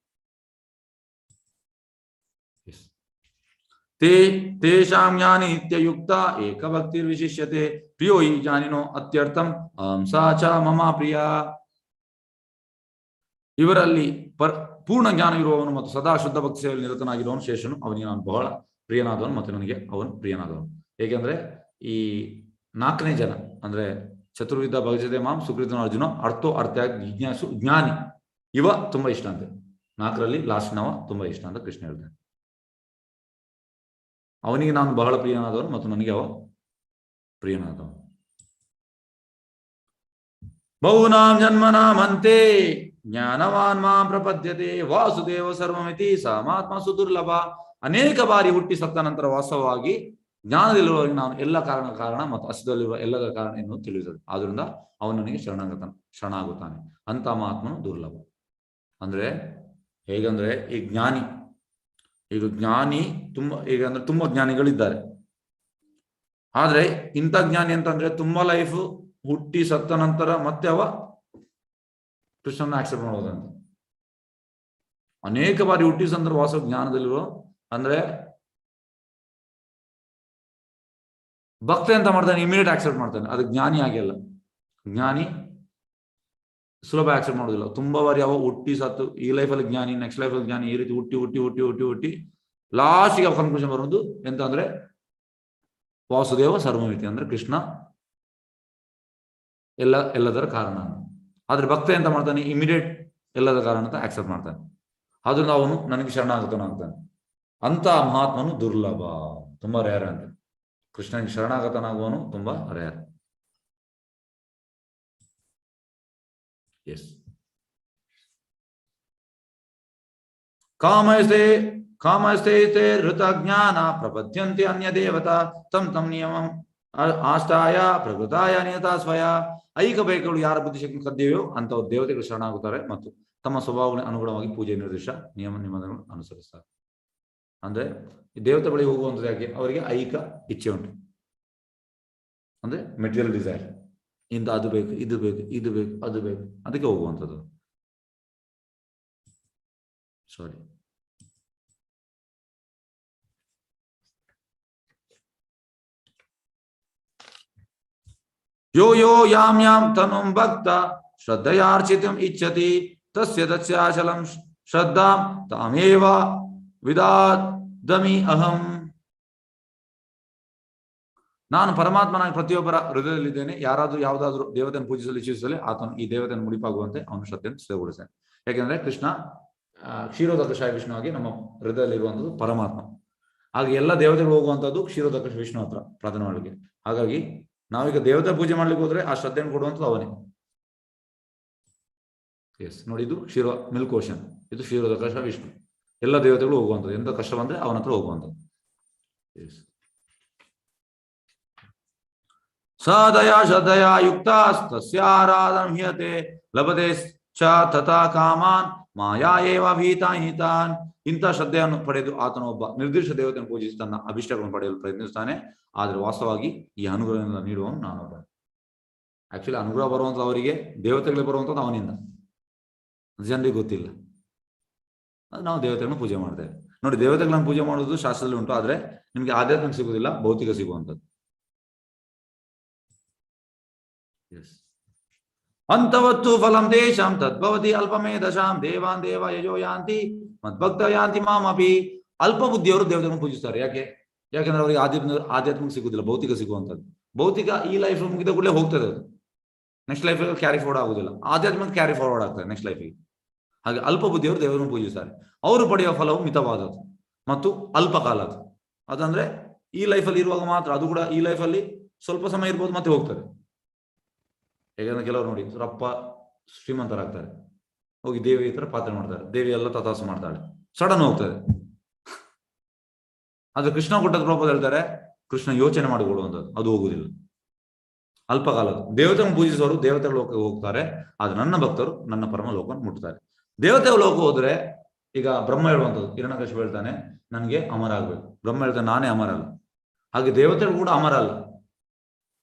ತೇಷಾಂ ಜ್ಞಾನಿ ನಿತ್ಯಯುಕ್ತ ಏಕಭಕ್ತಿರ್ ವಿಶಿಷ್ಯತೆ ಪ್ರಿಯೋ ಹಿ ಜ್ಞಾನಿನೋ ಅತ್ಯರ್ಥಂ ಹಂಸಾ ಚ ಮಮ ಪ್ರಿಯ. ಇವರಲ್ಲಿ ಪೂರ್ಣ ಜ್ಞಾನವಿರುವವನು ಮತ್ತು ಸದಾ ಶುದ್ಧ ಭಕ್ತಿ ಸೇವೆಯಲ್ಲಿ ನಿರತನಾಗಿರುವವನು ಶೇಷನು, ಅವನಿಗೆ ನಾನು ಬಹಳ ಪ್ರಿಯನಾದವನು ಮತ್ತು ನನಗೆ ಅವನು ಪ್ರಿಯನಾದವನು. ಏಕೆಂದ್ರೆ ಈ 4ನೇ ಜನ ಅಂದ್ರೆ ಚತುರ್ವಿಧ ಭಜತೆ ಮಾಂ ಸುಕೃತನೋ ಅರ್ಜುನ ಅರ್ಥೋ ಅರ್ಥ ಜಿಜ್ಞಾಸು ಜ್ಞಾನಿ, ಇವ ತುಂಬಾ ಇಷ್ಟ ಅಂತೆ. 4ರಲ್ಲಿ ಲಾಸ್ಟ್ನವ ತುಂಬಾ ಇಷ್ಟ ಅಂತ ಕೃಷ್ಣ ಹೇಳ್ತಾನೆ. ಅವನಿಗೆ ನಾನು ಬಹಳ ಪ್ರಿಯನಾದವನು ಮತ್ತು ನನಗೆ ಅವ ಪ್ರಿಯನಾದವನು. ಬಹುನಾಂ ಜನ್ಮನಾಮಂತೆ ಜ್ಞಾನವಾನ್ ಮಾಂ ಪ್ರಪದ್ಯತೆ ವಾಸುದೇವ ಸರ್ವಮಿತಿ ಸಮಾತ್ಮ ಸುದುರ್ಲಭ. ಅನೇಕ ಬಾರಿ ಹುಟ್ಟಿ ಸತ್ತ ನಂತರ ವಾಸ್ತವವಾಗಿ ಜ್ಞಾನದಲ್ಲಿರುವವರಿಗೆ ನಾನು ಎಲ್ಲ ಕಾರಣ ಮತ್ತು ಅಸ್ತಿತ್ವದಲ್ಲಿರುವ ಎಲ್ಲದ ಕಾರಣ ಎನ್ನುವುದು ತಿಳಿಯುತ್ತದೆ. ಆದ್ರಿಂದ ಅವನು ನನಗೆ ಶರಣಾಗುತ್ತಾನೆ. ಅಂತ ಮಹಾತ್ಮನು ದುರ್ಲಭ. ಅಂದ್ರೆ ಹೇಗಂದ್ರೆ ಈ ಜ್ಞಾನಿ ತುಂಬಾ ಜ್ಞಾನಿಗಳಿದ್ದಾರೆ. ಆದ್ರೆ ಇಂಥ ಜ್ಞಾನಿ ಅಂತಂದ್ರೆ ತುಂಬಾ ಲೈಫ್ ಹುಟ್ಟಿ ಸತ್ತ ನಂತರ ಮತ್ತೆ ಅವ ಕೃಷ್ಣನ ಆಕ್ಸೆಪ್ಟ್ ಮಾಡೋದಂತ. ಅನೇಕ ಬಾರಿ ಹುಟ್ಟಿ ಸಂದರ್ಭ ವಾಸ ಜ್ಞಾನದಲ್ಲಿರುವ ಅಂದ್ರೆ ಭಕ್ತ ಅಂತ ಮಾಡ್ತಾನೆ, ಇಮಿಡಿಯೇಟ್ ಆಕ್ಸೆಪ್ಟ್ ಮಾಡ್ತಾನೆ. ಅದು ಜ್ಞಾನಿ ಆಗಿಲ್ಲ. ಜ್ಞಾನಿ ಸುಲಭ ಆಕ್ಸೆಪ್ಟ್ ಮಾಡೋದಿಲ್ಲ. ತುಂಬಾ ಬಾರಿ ಯಾವ ಹುಟ್ಟಿ ಸತ್ತು ಈ ಲೈಫಲ್ಲಿ ಜ್ಞಾನಿ, ನೆಕ್ಸ್ಟ್ ಲೈಫಲ್ಲಿ ಜ್ಞಾನಿ, ಈ ರೀತಿ ಹುಟ್ಟಿ ಹುಟ್ಟಿ ಹುಟ್ಟಿ ಹುಟ್ಟಿ ಹುಟ್ಟಿ ಲಾಸ್ಟಿಗೆ ಕನ್ಕ್ಲೂಷನ್ ಬರೋದು ಎಂತ ಅಂದ್ರೆ ವಾಸುದೇವ ಸರ್ವಮಿತಿ, ಅಂದ್ರೆ ಕೃಷ್ಣ ಎಲ್ಲದರ ಕಾರಣ. ಆದ್ರೆ ಭಕ್ತ ಎಂತ ಮಾಡ್ತಾನೆ, ಇಮಿಡಿಯೇಟ್ ಎಲ್ಲದರ ಕಾರಣ ಅಂತ ಆಕ್ಸೆಪ್ಟ್ ಮಾಡ್ತಾನೆ. ಆದ್ರಿಂದ ಅವನು ನನಗೆ ಶರಣಾಗತನಾಗ್ತಾನೆ. ಅಂತ ಮಹಾತ್ಮನು ದುರ್ಲಭ, ತುಂಬಾ ರೇರ್ ಅಂತ. ಕೃಷ್ಣನಿಗೆ ಶರಣಾಗತನಾಗುವನು ತುಂಬಾ ರೇರ್. ಎಸ್. ಕಾಮಸ್ತೆ ಋತ ಜ್ಞಾನ ಪ್ರಪದ್ಯಂತೆ ಅನ್ಯ ದೇವತಾ ತಂ ತಂ ನಿಯಮಂ ಆಸ್ಥಾಯ ಪ್ರಕೃತಾಯ ನಿಯತಾ ಸ್ವಯ. ಐಕ ಬಯಕೆಗಳು ಯಾರ ಬುದ್ಧಿಶಕ್ತಿ ಕದ್ದೇವೆಯೋ ಅಂತವ್ರು ದೇವತೆಗಳು ಶರಣಾಗುತ್ತಾರೆ ಮತ್ತು ತಮ್ಮ ಸ್ವಭಾವಗಳಿಗೆ ಅನುಗುಣವಾಗಿ ಪೂಜೆ ನಿರ್ದಿಷ್ಟ ನಿಯಮಗಳನ್ನು ಅನುಸರಿಸ್ತಾರೆ. ಅಂದ್ರೆ ದೇವತೆ ಬಳಿ ಹೋಗುವಂಥದ್ದು ಯಾಕೆ, ಅವರಿಗೆ ಐಕ ಇಚ್ಛೆ ಉಂಟು, ಅಂದ್ರೆ ಮೆಟೀರಿಯಲ್ ಡಿಸೈರ್, ಇಂದ ಅದು ಬೇಕು, ಇದು ಬೇಕು, ಇದು ಬೇಕು, ಅದು ಬೇಕು, ಅದಕ್ಕೆ ಹೋಗುವಂಥದ್ದು. ಸಾರಿ. ಯೋ ಯೋ ಯಾಂ ಯಾಂ ತನುಂ ಭಕ್ತ ಶ್ರದ್ಧಯಾರ್ಚಿತಂ ಇಚ್ಛತಿ ತಸ್ಯ ತಸ್ಯಾಚಲಂ ಶ್ರದ್ಧಾಂ ತಾಮೇವ ವಿದಾದಮಿ ಅಹಂ. ನಾನು ಪರಮಾತ್ಮನಾಗಿ ಪ್ರತಿಯೊಬ್ಬರ ಹೃದಯದಲ್ಲಿದ್ದೇನೆ. ಯಾರಾದ್ರೂ ಯಾವುದಾದ್ರೂ ದೇವತೆಯನ್ನು ಪೂಜಿಸಲು ಇಚ್ಛಿಸಲಿ ಆತನು ಈ ದೇವತೆಯನ್ನು ಮುಡಿಪಾಗುವಂತೆ ಅವನು ಶ್ರದ್ಧೆಯನ್ನು ಸ್ಥಿರಗೊಳಿಸ್ತಾನೆ. ಯಾಕೆಂದ್ರೆ ಕೃಷ್ಣ ಕ್ಷೀರೋದಕಶಾಯ ವಿಷ್ಣುವಾಗಿ ನಮ್ಮ ಹೃದಯದಲ್ಲಿರುವಂಥದ್ದು ಪರಮಾತ್ಮ. ಹಾಗೆ ಎಲ್ಲ ದೇವತೆಗಳು ಹೋಗುವಂಥದ್ದು ಕ್ಷೀರೋದಕ ವಿಷ್ಣು ಹತ್ರ ಪ್ರಾರ್ಥನೆ ಮಾಡಲಿಕ್ಕೆ. ಹಾಗಾಗಿ ನಾವೀಗ ದೇವತೆ ಪೂಜೆ ಮಾಡ್ಲಿಕ್ಕೆ ಹೋದ್ರೆ ಆ ಶ್ರದ್ಧೆಯನ್ನು ಕೊಡುವಂಥದ್ದು ಅವನೇ. ಎಸ್ ನೋಡಿ, ಇದು ಮಿಲ್ಕ್ ಓಷನ್, ಇದು ಕ್ಷೀರೋದಕ ವಿಷ್ಣು. ಎಲ್ಲ ದೇವತೆಗಳು ಹೋಗುವಂಥದ್ದು, ಎಂತ ಕಷ್ಟ ಬಂದ್ರೆ ಅವನ ಹತ್ರ ಹೋಗುವಂಥದ್ದು. ಎಸ್. ಸದಯಾ ಶ್ರದ್ಧಯಾ ಯುಕ್ತಾಸ್ತಸ್ಯಾರಾಧನಂ ಹ್ಯತೆ ಲಭತೆ ಚ ತಥಾ ಕಾಮಾನ್ ಮಾಯಾ ಏವ ಭೀತಾನ್. ಇಂಥ ಶ್ರದ್ಧೆಯನ್ನು ಪಡೆದು ಆತನ ಒಬ್ಬ ನಿರ್ದಿಷ್ಟ ದೇವತೆಯನ್ನು ಪೂಜಿಸಿ ತನ್ನ ಅಭಿಷ್ಟಗಳನ್ನು ಪಡೆಯಲು ಪ್ರಯತ್ನಿಸ್ತಾನೆ. ಆದ್ರೆ ವಾಸ್ತವವಾಗಿ ಈ ಅನುಗ್ರಹದಿಂದ ನೀಡುವವನು ನಾನೊಬ್ಬ. ಆಕ್ಚುಲಿ ಅನುಗ್ರಹ ಬರುವಂಥದ್ದು ಅವರಿಗೆ, ದೇವತೆಗಳಿಗೆ ಬರುವಂಥದ್ದು ಅವನಿಂದ, ಜನರಿಗೆ ಗೊತ್ತಿಲ್ಲ. ಅದು ನಾವು ದೇವತೆಗಳನ್ನು ಪೂಜೆ ಮಾಡ್ತೇವೆ. ನೋಡಿ, ದೇವತೆಗಳನ್ನು ಪೂಜೆ ಮಾಡುವುದು ಶಾಸ್ತ್ರದಲ್ಲಿ ಉಂಟು, ಆದ್ರೆ ನಿಮ್ಗೆ ಆಧ್ಯಾತ್ಮಿಕ ಸಿಗುವುದಿಲ್ಲ, ಭೌತಿಕ ಸಿಗುವಂಥದ್ದು. ಅಂತವತ್ತು ಫಲಂ ದೇಶಾಂ ತದ್ಭವತಿ ಅಲ್ಪಮೇಧಶಾಂ ದೇವಾನ್ ದೇವ ಯಜೋ ಯಾಂತಿ ಮದ್ಭಕ್ತ ಯಾಂತಿ ಮಾಮಪಿ. ಅಲ್ಪ ಬುದ್ಧಿಯವರು ದೇವತೆಗಳನ್ನು ಪೂಜಿಸ್ತಾರೆ. ಯಾಕೆಂದ್ರೆ ಅವರಿಗೆ ಆಧ್ಯಾತ್ಮಿಕ ಸಿಗುವುದಿಲ್ಲ, ಭೌತಿಕ ಸಿಗುವಂಥದ್ದು. ಭೌತಿಕ ಈ ಲೈಫ್ ಮುಗಿದ ಕೂಡಲೇ ಹೋಗ್ತದೆ, ಅದು ನೆಕ್ಸ್ಟ್ ಲೈಫ್ ಕ್ಯಾರಿ ಫಾರ್ವರ್ಡ್ ಆಗುದಿಲ್ಲ. ಆಧ್ಯಾತ್ಮಿಕ ಕ್ಯಾರಿ ಫಾರ್ವರ್ಡ್ ಆಗ್ತದೆ ನೆಕ್ಸ್ಟ್ ಲೈಫಿಗೆ. ಹಾಗೆ ಅಲ್ಪ ಬುದ್ಧಿಯವರು ದೇವರನ್ನು ಪೂಜಿಸ್ತಾರೆ. ಅವರು ಪಡೆಯುವ ಫಲವು ಮಿತವಾದದ್ದು ಮತ್ತು ಅಲ್ಪ ಕಾಲದ್ದು. ಅದಂದ್ರೆ ಈ ಲೈಫಲ್ಲಿ ಇರುವಾಗ ಮಾತ್ರ, ಅದು ಕೂಡ ಈ ಲೈಫಲ್ಲಿ ಸ್ವಲ್ಪ ಸಮಯ ಇರ್ಬೋದು, ಮತ್ತೆ ಹೋಗ್ತದೆ. ಹೇಗಂದ್ರೆ ಕೆಲವರು ನೋಡಿ ರಪ್ಪ ಶ್ರೀಮಂತರಾಗ್ತಾರೆ, ಹೋಗಿ ದೇವಿ ಹತ್ರ ಪ್ರಾರ್ಥನೆ ಮಾಡ್ತಾರೆ, ದೇವಿ ಎಲ್ಲ ತಥಾಸು ಮಾಡ್ತಾಳೆ, ಸಡನ್ ಹೋಗ್ತದೆ. ಆದ್ರೆ ಕೃಷ್ಣ ಕೊಟ್ಟದ ಪ್ರಭಾವ ಹೇಳ್ತಾರೆ, ಕೃಷ್ಣ ಯೋಚನೆ ಮಾಡಿಕೊಳ್ಳುವಂಥದ್ದು, ಅದು ಹೋಗುದಿಲ್ಲ, ಅಲ್ಪಕಾಲದ. ದೇವತೆಗಳನ್ನು ಪೂಜಿಸುವವರು ದೇವತೆಗಳ ಲೋಕಕ್ಕೆ ಹೋಗ್ತಾರೆ, ಆದ್ರೆ ನನ್ನ ಭಕ್ತರು ನನ್ನ ಪರಮ ಲೋಕವನ್ನು ಮುಟ್ತಾರೆ. ದೇವತೆಗಳ ಲೋಕ ಹೋದ್ರೆ, ಈಗ ಬ್ರಹ್ಮ ಹೇಳುವಂಥದ್ದು, ಹಿರಣ್ಯಕಶಿಪು ಹೇಳ್ತಾನೆ ನನಗೆ ಅಮರ ಆಗ್ಬೇಕು, ಬ್ರಹ್ಮ ಹೇಳ್ತಾನೆ ನಾನೇ ಅಮರ ಅಲ್ಲ. ಹಾಗೆ ದೇವತೆಗಳು ಕೂಡ ಅಮರ ಅಲ್ಲ.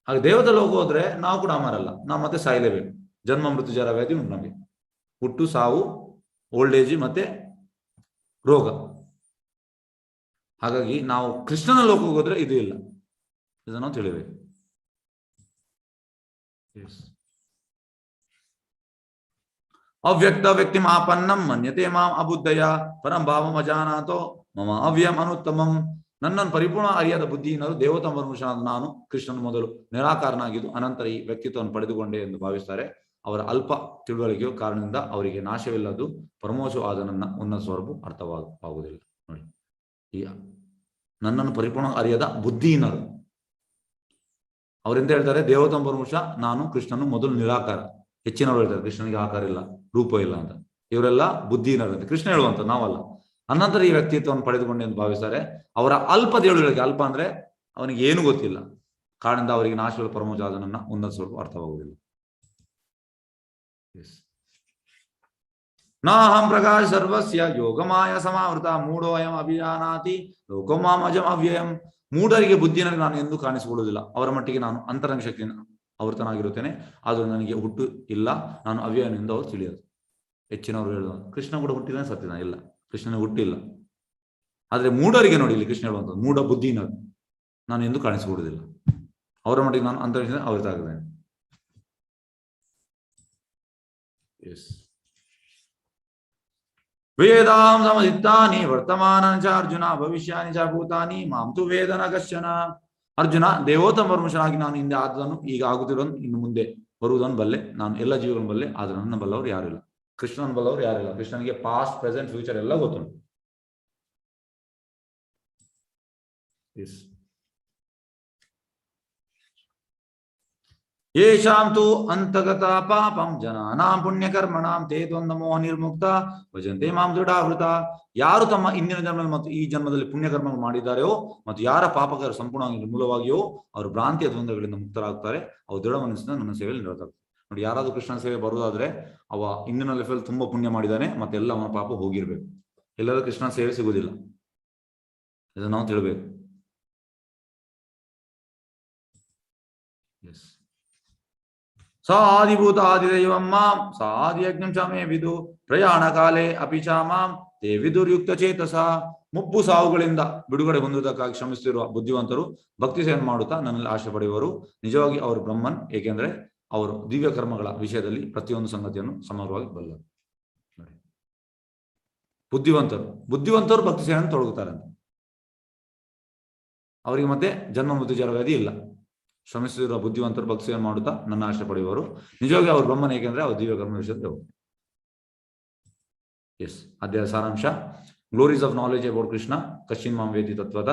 ಹಾಗೆ ದೇವತೆ ಲೋಕ ಹೋದ್ರೆ ನಾವು ಕೂಡ ಅಮರ ಅಲ್ಲ, ನಾವು ಮತ್ತೆ ಸಾಯಲೇಬೇಕು. ಜನ್ಮ ಮೃತ್ಯು ಜರ ವ್ಯಾಧಿ ಉಂಟು ನಮಗೆ, ಹುಟ್ಟು ಸಾವು, ಓಲ್ಡ್ ಏಜ್ ಮತ್ತೆ ರೋಗ. ಹಾಗಾಗಿ ನಾವು ಕೃಷ್ಣನ ಲೋಕಕ್ಕೆ ಹೋದ್ರೆ ಇದು ಇಲ್ಲ, ಇದನ್ನು ನಾವು ತಿಳಿಬೇಕು. ಅವ್ಯಕ್ತ ವ್ಯಕ್ತಿ ಆಪನ್ನಂ ಮನ್ಯತೆ ಮಾಂ ಅಬುದ್ಧಯ ಪರಂ ಭಾವಂ ಅಜಾನಾತೋ ಮಮ ಅವ್ಯಂ ಅನುತ್ತಮಂ. ನನ್ನನ್ನು ಪರಿಪೂರ್ಣ ಅರಿಯಾದ ಬುದ್ಧಿಯಿನರು ದೇವತಾ ಮನುಷ್ಯನಾದ ನಾನು ಕೃಷ್ಣನು ಮೊದಲು ನಿರಾಕಾರನಾಗಿದ್ದು ಅನಂತರ ಈ ವ್ಯಕ್ತಿತ್ವವನ್ನು ಪಡೆದುಕೊಂಡೆ ಎಂದು ಭಾವಿಸ್ತಾರೆ. ಅವರ ಅಲ್ಪ ತಿಳುವಳಿಕೆಯ ಕಾರಣದಿಂದ ಅವರಿಗೆ ನಾಶವಿಲ್ಲದ್ದು ಪರಮೋಶವಾದ ನನ್ನ ಉನ್ನತ ಸ್ವರೂಪ ಅರ್ಥವಾಗುವುದಿಲ್ಲ. ನೋಡಿ, ಈ ನನ್ನನ್ನು ಪರಿಪೂರ್ಣ ಅರಿಯದ ಬುದ್ಧಿಹೀನರು ಅವರೆಂತ ಹೇಳ್ತಾರೆ, ದೇವತಾ ಪರಮೋಶ ನಾನು ಕೃಷ್ಣನು ಮೊದಲು ನಿರಾಕಾರ. ಹೆಚ್ಚಿನವರು ಹೇಳ್ತಾರೆ ಕೃಷ್ಣನಿಗೆ ಆಕಾರ ಇಲ್ಲ, ರೂಪ ಇಲ್ಲ ಅಂತ. ಇವರೆಲ್ಲ ಬುದ್ಧಿಹೀನರು ಅಂತ ಕೃಷ್ಣ ಹೇಳುವಂತ, ನಾವಲ್ಲ. ಅನಂತರ ಈ ವ್ಯಕ್ತಿತ್ವವನ್ನು ಪಡೆದುಕೊಂಡೆ ಎಂದು ಭಾವಿಸ್ತಾರೆ. ಅವರ ಅಲ್ಪ ತಿಳುವಳಿಕೆ, ಅಲ್ಪ ಅಂದ್ರೆ ಅವನಿಗೆ ಏನು ಗೊತ್ತಿಲ್ಲ, ಕಾರಣದಿಂದ ಅವರಿಗೆ ನಾಶಗಳ ಪರಮೋಜಾದ ನನ್ನ ಉನ್ನತ ಸ್ವರೂಪ ಅರ್ಥವಾಗುವುದಿಲ್ಲ. ನಾಹಂ ಪ್ರಕಾಶ ಸರ್ವಸ್ಯ ಯೋಗಮಾಯ ಸಮಾವೃತ ಮೂಢೋಯಂ ಅಭಿಜಾನಾತಿ ಲೋಕಮಾಂ ಅಜಂ ಅವ್ಯಯಂ. ಮೂಢರಿಗೆ ಬುದ್ಧಿನಲ್ಲಿ ನಾನು ಎಂದು ಕಾಣಿಸಿಕೊಳ್ಳುವುದಿಲ್ಲ, ಅವರ ಮಟ್ಟಿಗೆ ನಾನು ಅಂತರಂಗ ಶಕ್ತಿಯನ್ನು ಆವೃತನಾಗಿರುತ್ತೇನೆ, ಆದರೂ ನನಗೆ ಹುಟ್ಟು ಇಲ್ಲ, ನಾನು ಅವ್ಯಯನಿಂದ ಅವರು ತಿಳಿಯೋದು. ಹೆಚ್ಚಿನವರು ಹೇಳುವ ಕೃಷ್ಣ ಕೂಡ ಹುಟ್ಟಿದ ಸತ್ಯನ ಇಲ್ಲ, ಕೃಷ್ಣನ ಹುಟ್ಟಿಲ್ಲ. ಆದ್ರೆ ಮೂಢರಿಗೆ ನೋಡಿ, ಇಲ್ಲಿ ಕೃಷ್ಣ ಹೇಳುವಂಥದ್ದು ಮೂಢ ಬುದ್ಧಿನ ನಾನು ಎಂದು ಕಾಣಿಸಿಕೊಡುವುದಿಲ್ಲ, ಅವರ ಮಟ್ಟಿಗೆ ನಾನು ಅಂತರಿಕ್ಷ ಆವೃತ ಆಗಿದ್ದೇನೆ. ಎಸ್. ವೇದಾಂ ಸಮದಿತ್ತಾನಿ ವರ್ತಮಾನಾನಿ ಚ ಅರ್ಜುನ ಭವಿಷ್ಯಾನಿ ಚ ಭೂತಾನಿ ಮಾಂ ತು ವೇದ ನ ಕಶ್ಚನ. ಅರ್ಜುನ, ದೇವೋತ್ತಮ ಪರಮೇಶ್ವರನಾಗಿ ನಾನು ಹಿಂದೆ ಆದದನ್ನು, ಈಗ ಆಗುತ್ತಿರೋನು, ಇನ್ನು ಮುಂದೆ ಬರುವುದನ್ನು ಬಲ್ಲೆ. ನಾನು ಎಲ್ಲ ಜೀವಗಳನ್ನು ಬಲ್ಲೆ, ಆದ್ರೆ ನನ್ನ ಬಲ್ಲವರು ಯಾರಿಲ್ಲ. ಕೃಷ್ಣನ ಬಲ್ಲವರು ಯಾರಿಲ್ಲ. ಕೃಷ್ಣನಿಗೆ ಪಾಸ್ಟ್, ಪ್ರೆಸೆಂಟ್, ಫ್ಯೂಚರ್ ಎಲ್ಲ ಗೊತ್ತುಂಟು. ಯೇಷಾಂ ತು ಅಂತಗತ ಪಾಪಂ ಜನಾನಾಂ ಪುಣ್ಯಕರ್ಮಣಾಂ ತೇ ದ್ವಂದ್ವಮೋಹ ನಿರ್ಮುಕ್ತ ಭಜಂತೆ ಮಾಂ ದೃಢಾವೃತ. ಯಾರು ತಮ್ಮ ಇಂದಿನ ಜನ್ಮದಲ್ಲಿ ಮತ್ತು ಈ ಜನ್ಮದಲ್ಲಿ ಪುಣ್ಯಕರ್ಮ ಮಾಡಿದ್ದಾರೆಯೋ ಮತ್ತು ಯಾರ ಪಾಪಕರ ಸಂಪೂರ್ಣವಾಗಿ ನಿರ್ಮೂಲವಾಗಿಯೋ ಅವರು ಭ್ರಾಂತಿಯ ದ್ವಂದ್ವಗಳಿಂದ ಮುಕ್ತರಾಗ್ತಾರೆ. ಅವ್ರು ದೃಢ ಮನಸ್ಸಿನ ನನ್ನ ಸೇವೆಯಲ್ಲಿ ನಿರತರಾಗ್ತಾರೆ. ನೋಡಿ, ಯಾರಾದ್ರೂ ಕೃಷ್ಣನ ಸೇವೆ ಬರುವುದಾದ್ರೆ ಅವ ಇಂದಿನ ಲೈಫಲ್ಲಿ ತುಂಬಾ ಪುಣ್ಯ ಮಾಡಿದ್ದಾನೆ, ಮತ್ತೆ ಎಲ್ಲ ಅವನ ಪಾಪ ಹೋಗಿರ್ಬೇಕು. ಎಲ್ಲರೂ ಕೃಷ್ಣನ ಸೇವೆ ಸಿಗುವುದಿಲ್ಲ, ಇದನ್ನು ನಾವು ತಿಳ್ಬೇಕು. ಎಸ್. ಸ ಆದಿಭೂತ ಆದಿದೈವಂ ಮಾಂ ಸ ಆದಿಯಜ್ಞಂ ಚ ಮೇ ವಿದು ಪ್ರಯಾಣ ಕಾಲೇ ಅಪಿ ಚ ಮಾಂ ತೇ ವಿದುರ್ಯುಕ್ತ ಚೇತಸ. ಮುಪ್ಪು ಸಾವುಗಳಿಂದ ಬಿಡುಗಡೆ ಹೊಂದುವುದಕ್ಕಾಗಿ ಶ್ರಮಿಸುತ್ತಿರುವ ಬುದ್ಧಿವಂತರು ಭಕ್ತಿ ಸೇವೆ ಮಾಡುತ್ತಾ ನನ್ನಲ್ಲಿ ಆಶೆ ಪಡೆಯುವರು. ನಿಜವಾಗಿ ಅವರು ಬ್ರಹ್ಮನ್, ಏಕೆಂದ್ರೆ ಅವರು ದಿವ್ಯ ಕರ್ಮಗಳ ವಿಷಯದಲ್ಲಿ ಪ್ರತಿಯೊಂದು ಸಂಗತಿಯನ್ನು ಸಮಗ್ರವಾಗಿ ಬಲ್ಲರು. ಬುದ್ಧಿವಂತರು ಭಕ್ತಿ ಸೇವೆಯನ್ನು ತೊಡಗುತ್ತಾರೆ. ಅವರಿಗೆ ಮತ್ತೆ ಜನ್ಮ ಮೃತ್ಯು ಜರವ್ಯಾಧಿ ಇಲ್ಲ. ಶ್ರಮಿಸುತ್ತಿರುವ ಬುದ್ಧಿವಂತರು ಭಕ್ತಿ ಸೇವೆ ಮಾಡುತ್ತಾ ನನ್ನ ಆಶೆ ಪಡೆಯುವರು. ನಿಜವಾಗಿ ಅವರು ಬ್ರಹ್ಮನ್, ಏಕೆಂದ್ರೆ ಅವರು ದಿವ್ಯ ಕರ್ಮ ವಿಷಯದಲ್ಲಿ ಹೋಗ್ತಾರೆ. ಎಸ್. ಅಧ್ಯಾಯ ಸಾರಾಂಶ. Glories of knowledge about Krishna. ಕಶ್ಚಿನ್ ಮಾಂ ವೇದಿ ತತ್ವದ.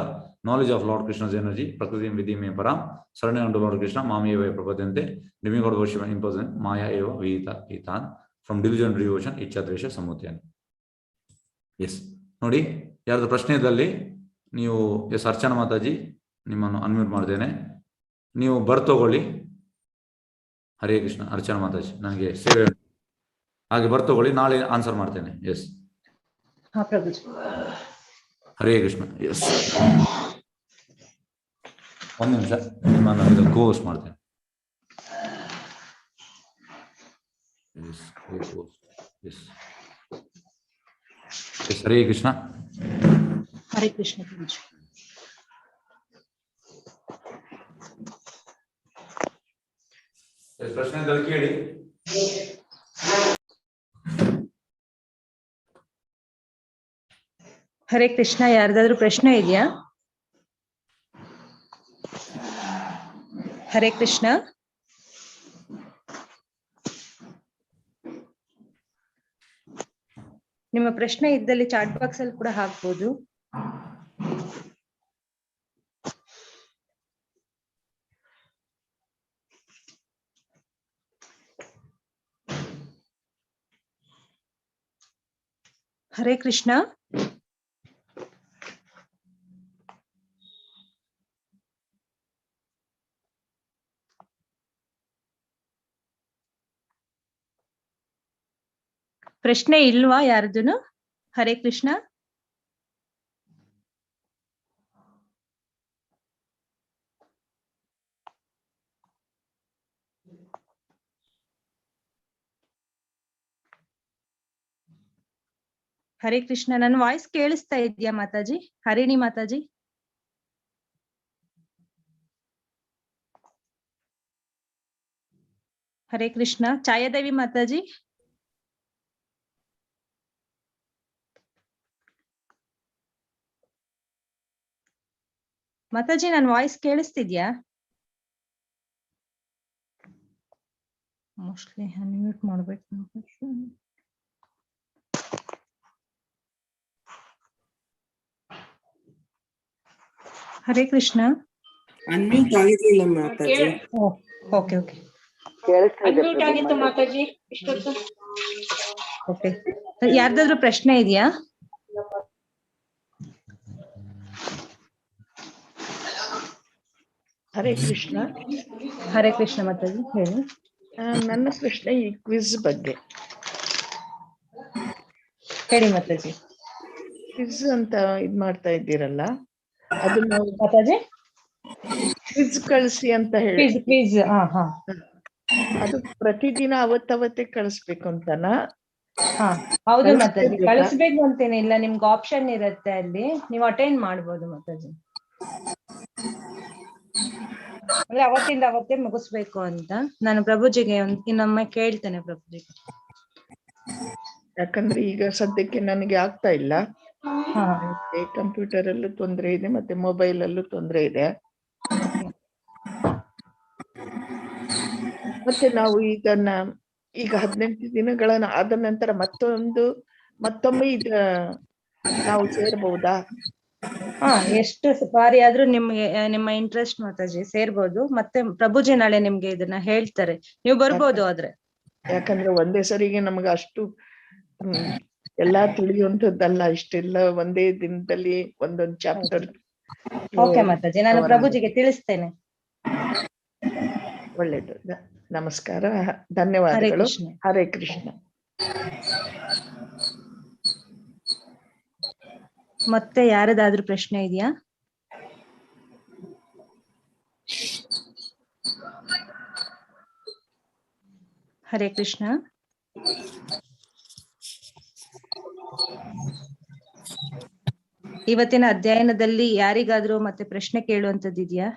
Knowledge of Lord Krishna's energy. ಪ್ರಕೃತಿ ವಿಧಿ ಮೇ ಪರಾಂ. ಸರಣಿ ಅಂಡು ಲಾರ್ಡ್ ಕೃಷ್ಣ ಮಾಮೇವ ಪ್ರಪದ್ಯಂತೆ. ಡಿಮಿಗಾಡ್ ವರ್ಷ ಇಂಪೋಸೆಂಟ್ ಮಾಯಾ ಏವ ವಿಹಿತ ಈತಾನ್. ಫ್ರಮ್ ಡಿವಿಷನ್ ಡಿವೋಷನ್ ಇಚ್ಛಾದ್ವೇಷ ಸಮುತ್ಯನ. ಎಸ್. ನೋಡಿ, ಯಾರ್ದು ಪ್ರಶ್ನೆ ಇದ್ದಲ್ಲಿ ನೀವು ಎಸ್ ಅರ್ಚನಾ ಮಾತಾಜಿ ನಿಮ್ಮನ್ನು ಅನ್ಮ್ಯೂಟ್ ಮಾಡ್ತೇನೆ. ನೀವು ಬರ್ತಗೊಳ್ಳಿ. ಹರೇ ಕೃಷ್ಣ. ಅರ್ಚನಾ ಮಾತಾಜಿ, ನನಗೆ ಸೇವೆ ಹಾಗೆ ಬರ್ತಗೊಳ್ಳಿ, ನಾಳೆ ಆನ್ಸರ್ ಮಾಡ್ತೇನೆ. ಎಸ್. ಹರೇ ಕೃಷ್ಣ. ಎಸ್. ಒಂದು ನಿಮಿಷ, ನಿಮ್ಮನ್ನು ಕೋರ್ಸ್ ಮಾಡ್ತೇನೆ. ಎಸ್. ಹರೇ ಕೃಷ್ಣ. ಹರೇ ಕೃಷ್ಣ. ಪ್ರಶ್ನೆ ಕೇಳಿ. ಹರೇ ಕೃಷ್ಣ. ಯಾರ್ದಾದ್ರೂ ಪ್ರಶ್ನೆ ಇದೆಯಾ? ಹರೇ ಕೃಷ್ಣ. ನಿಮ್ಮ ಪ್ರಶ್ನೆ ಇದ್ದಲ್ಲಿ ಚಾಟ್ ಬಾಕ್ಸ್ ಅಲ್ಲಿ ಕೂಡ ಹಾಕ್ಬೋದು. ಹರೇ ಕೃಷ್ಣ. ಪ್ರಶ್ನೆ ಇಲ್ವಾ ಯಾರ್ದುನು? ಹರೇ ಕೃಷ್ಣ. ಹರೇ ಕೃಷ್ಣ. ನನ್ನ ವಾಯ್ಸ್ ಕೇಳಿಸ್ತಾ ಇದೆಯಾ ಮಾತಾಜಿ? ಹರಿಣಿ ಮಾತಾಜಿ. ಹರೇ ಕೃಷ್ಣ. ಛಾಯಾದೇವಿ ಮಾತಾಜಿ. ಮಾತಾಜಿ, ನನ್ನ ವಾಯ್ಸ್ ಕೇಳಿಸ್ತಿದ್ಯಾ? ಮೋಸ್ಟ್ಲಿ ಅನ್ಮ್ಯೂಟ್ ಮಾಡ್ಬೇಕು. ಹರೇ ಕೃಷ್ಣ. ಅನ್ಮ್ಯೂಟ್ ಆಗಿರ್ಲಿಲ್ಲ ಮಾತಾಜಿ. Okay okay. ಅನ್ಮ್ಯೂಟ್ ಆಗಿತ್ತು ಮಾತಾಜಿ ಇಷ್ಟೊತ್ತು. ಓಕೆ. ಯಾರ್ದಾದ್ರೂ ಪ್ರಶ್ನೆ ಇದೆಯಾ? ಹರೇ ಕೃಷ್ಣ. ಹರೇ ಕೃಷ್ಣ ಮಾತಾಜಿ, ಹೇಳಿ. ನನ್ನ ಪ್ರಶ್ನೆ ಈ ಕ್ವಿಜ್ ಬಗ್ಗೆ. ಹೇಳಿ ಮಾತಾಜಿ. ಕ್ವಿಜ್ ಅಂತ ಇದ್ ಮಾಡ್ತಾ ಇದ್ದೀರಲ್ಲ, ಅದು ನಾವು ಮಾತಾಜಿ ಕ್ವಿಜ್ ಕಳಿಸಿ ಅಂತ ಹೇಳಿ, ಕ್ವಿಜ್. ಅದು ಪ್ರತಿದಿನ ಅವತ್ತವತ್ತೇ ಕಳಿಸ್ಬೇಕು ಅಂತನಾ? ಹೌದು ಮಾತಾಜಿ, ಕಳಿಸ್ಬೇಕು ಅಂತೇನೆ ಇಲ್ಲ, ನಿಮ್ಗೆ ಆಪ್ಷನ್ ಇರುತ್ತೆ ಅಲ್ಲಿ, ನೀವು ಅಟೆಂಡ್ ಮಾಡ್ಬೋದು ಮಾತಾಜಿ. ಅಂದ್ರೆ ಅವತ್ತಿಂದ ಅವತ್ತೇ ಮುಗಿಸ್ಬೇಕು ಅಂತ ನಾನು ಪ್ರಭುಜಿಗೆ ಇನ್ನೊಮ್ಮೆ ಕೇಳ್ತೇನೆ. ಪ್ರಭುಜಿಗೆ ಯಾಕಂದ್ರೆ ಈಗ ಸದ್ಯಕ್ಕೆ ನನಗೆ ಆಗ್ತಾ ಇಲ್ಲ. ಹಾ ಕಂಪ್ಯೂಟರ್ ಅಲ್ಲೂ ತೊಂದರೆ ಇದೆ, ಮತ್ತೆ ಮೊಬೈಲ್ ಅಲ್ಲೂ ತೊಂದರೆ ಇದೆ. ಮತ್ತೆ ನಾವು ಈಗ 18 ದಿನಗಳನ್ನ ಆದ ನಂತರ ಮತ್ತೊಮ್ಮೆ ನಾವು ಸೇರ್ಬಹುದಾ? ಹಾ ಎಷ್ಟು ಬಾರಿ ಆದ್ರೂ ನಿಮ್ಗೆ ನಿಮ್ಮ ಇಂಟ್ರೆಸ್ಟ್ ಮಾತಾಜಿ ಸೇರ್ಬೋದು. ಮತ್ತೆ ಪ್ರಭುಜಿ ನಾಳೆ ನಿಮ್ಗೆ ಇದನ್ನ ಹೇಳ್ತಾರೆ, ನೀವು ಬರ್ಬೋದು ಆದ್ರೆ. ಯಾಕಂದ್ರೆ ಒಂದೇ ಸರಿಗೆ ನಮ್ಗೆ ಅಷ್ಟು ಎಲ್ಲಾ ತಿಳಿಯುವಂಥದ್ದಲ್ಲ. ಇಷ್ಟೆಲ್ಲ ಒಂದೇ ದಿನದಲ್ಲಿ ಒಂದೊಂದು ಚಾಪ್ಟರ್. ಓಕೆ ಮಾತಾಜಿ, ನಾನು ಪ್ರಭುಜಿಗೆ ತಿಳಿಸ್ತೇನೆ. ಒಳ್ಳೇದು. ನಮಸ್ಕಾರ, ಧನ್ಯವಾದಗಳು. ಹರೇ ಕೃಷ್ಣ. ಮತ್ತೆ ಯಾರದಾದ್ರೂ ಪ್ರಶ್ನೆ ಇದೆಯಾ? ಹರೇ ಕೃಷ್ಣ. ಇವತ್ತಿನ ಅಧ್ಯಯನದಲ್ಲಿ ಯಾರಿಗಾದ್ರೂ ಮತ್ತೆ ಪ್ರಶ್ನೆ ಕೇಳುವಂತದ್ದಿದ್ಯಾ?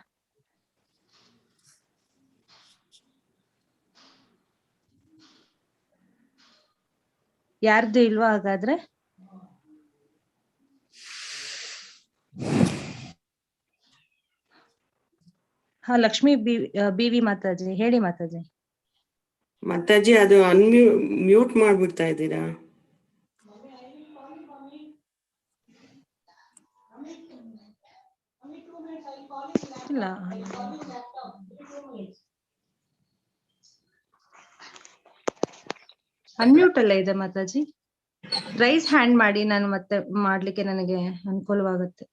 ಯಾರ್ದು ಇಲ್ವಾ? ಹಾಗಾದ್ರೆ ಹಾ, ಲಕ್ಷ್ಮೀ ಬಿವಿ ಮಾತಾಜಿ ಹೇಳಿ ಮಾತಾಜಿ. ಮಾತಾಜಿ ಅದು ಮ್ಯೂಟ್ ಮಾಡ್ಬಿಡ್ತಾ ಇದ್ದೀರಾ? ಇಲ್ಲ, ಅನ್ಮ್ಯೂಟ್ ಅಲ್ಲ ಇದೆ ಮಾತಾಜಿ. ರೈಸ್ ಹ್ಯಾಂಡ್ ಮಾಡಿ, ನಾನು ಮತ್ತೆ ಮಾಡ್ಲಿಕ್ಕೆ ನನಗೆ ಅನುಕೂಲವಾಗುತ್ತೆ.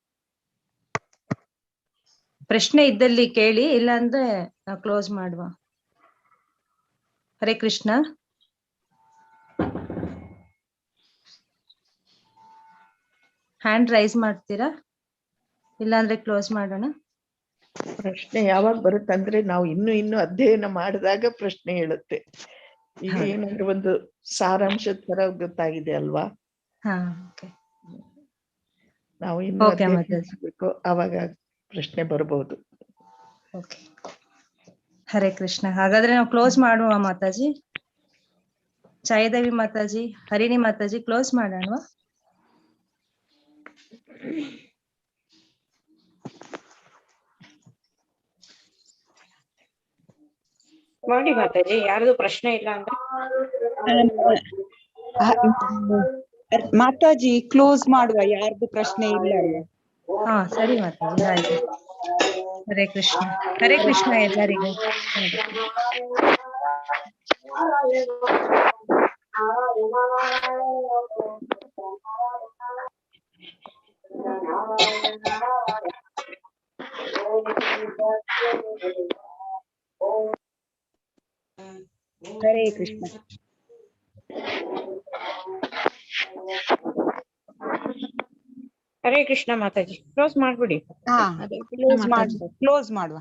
ಪ್ರಶ್ನೆ ಇದ್ದಲ್ಲಿ ಕೇಳಿ, ಇಲ್ಲ ಅಂದ್ರೆ ಕ್ಲೋಸ್ ಮಾಡುವ. ಹರೇ ಕೃಷ್ಣ. ಹ್ಯಾಂಡ್ ರೈಸ್ ಮಾಡ್ತೀರಾ, ಇಲ್ಲ ಅಂದ್ರೆ ಕ್ಲೋಸ್ ಮಾಡೋಣ? ಪ್ರಶ್ನೆ ಯಾವಾಗ ಬರುತ್ತಂದ್ರೆ ನಾವು ಇನ್ನು ಅಧ್ಯಯನ ಮಾಡಿದಾಗ ಪ್ರಶ್ನೆ ಹೇಳುತ್ತೆ. ಈಗ ಏನಂದ್ರೆ ಒಂದು ಸಾರಾಂಶದ ತರ ಗೊತ್ತಾಗಿದೆ ಅಲ್ವಾ? ಹಾ, ನಾವು ಇನ್ನು ಅಧ್ಯಯನ ಮಾಡಬೇಕು, ಅವಾಗ ಪ್ರಶ್ನೆ ಬರಬಹುದು. ಓಕೆ, ಹರೇ ಕೃಷ್ಣ. ಹಾಗಾದ್ರೆ ನಾವು ಕ್ಲೋಸ್ ಮಾಡುವ ಮಾತಾಜಿ. ಛಾಯಾದೇವಿ ಮಾತಾಜಿ, ಹರಿಣಿ ಮಾತಾಜಿ, ಕ್ಲೋಸ್ ಮಾಡೋಣ. ಮಾಡಿ ಮಾತಾಜಿ, ಯಾರ್ದು ಪ್ರಶ್ನೆ ಇಲ್ಲ ಅಂದ್ರೆ. ಮಾತಾಜಿ ಕ್ಲೋಸ್ ಮಾಡುವ, ಯಾರ್ದು ಪ್ರಶ್ನೆ ಇಲ್ಲ ಅಲ್ವಾ? ಹಾ ಸರಿ ಮಾತಾಜಿ, ಆಯ್ತು. ಹರೇ ಕೃಷ್ಣ. ಹರೇ ಕೃಷ್ಣ ಎಲ್ಲರಿಗೂ. ಹರೇ ಕೃಷ್ಣ. ಹರೇ ಕೃಷ್ಣ ಮಾತಾಜಿ, ಕ್ಲೋಸ್ ಮಾಡ್ಬಿಡಿ. ಹಾ, ಕ್ಲೋಸ್ ಮಾಡುವ.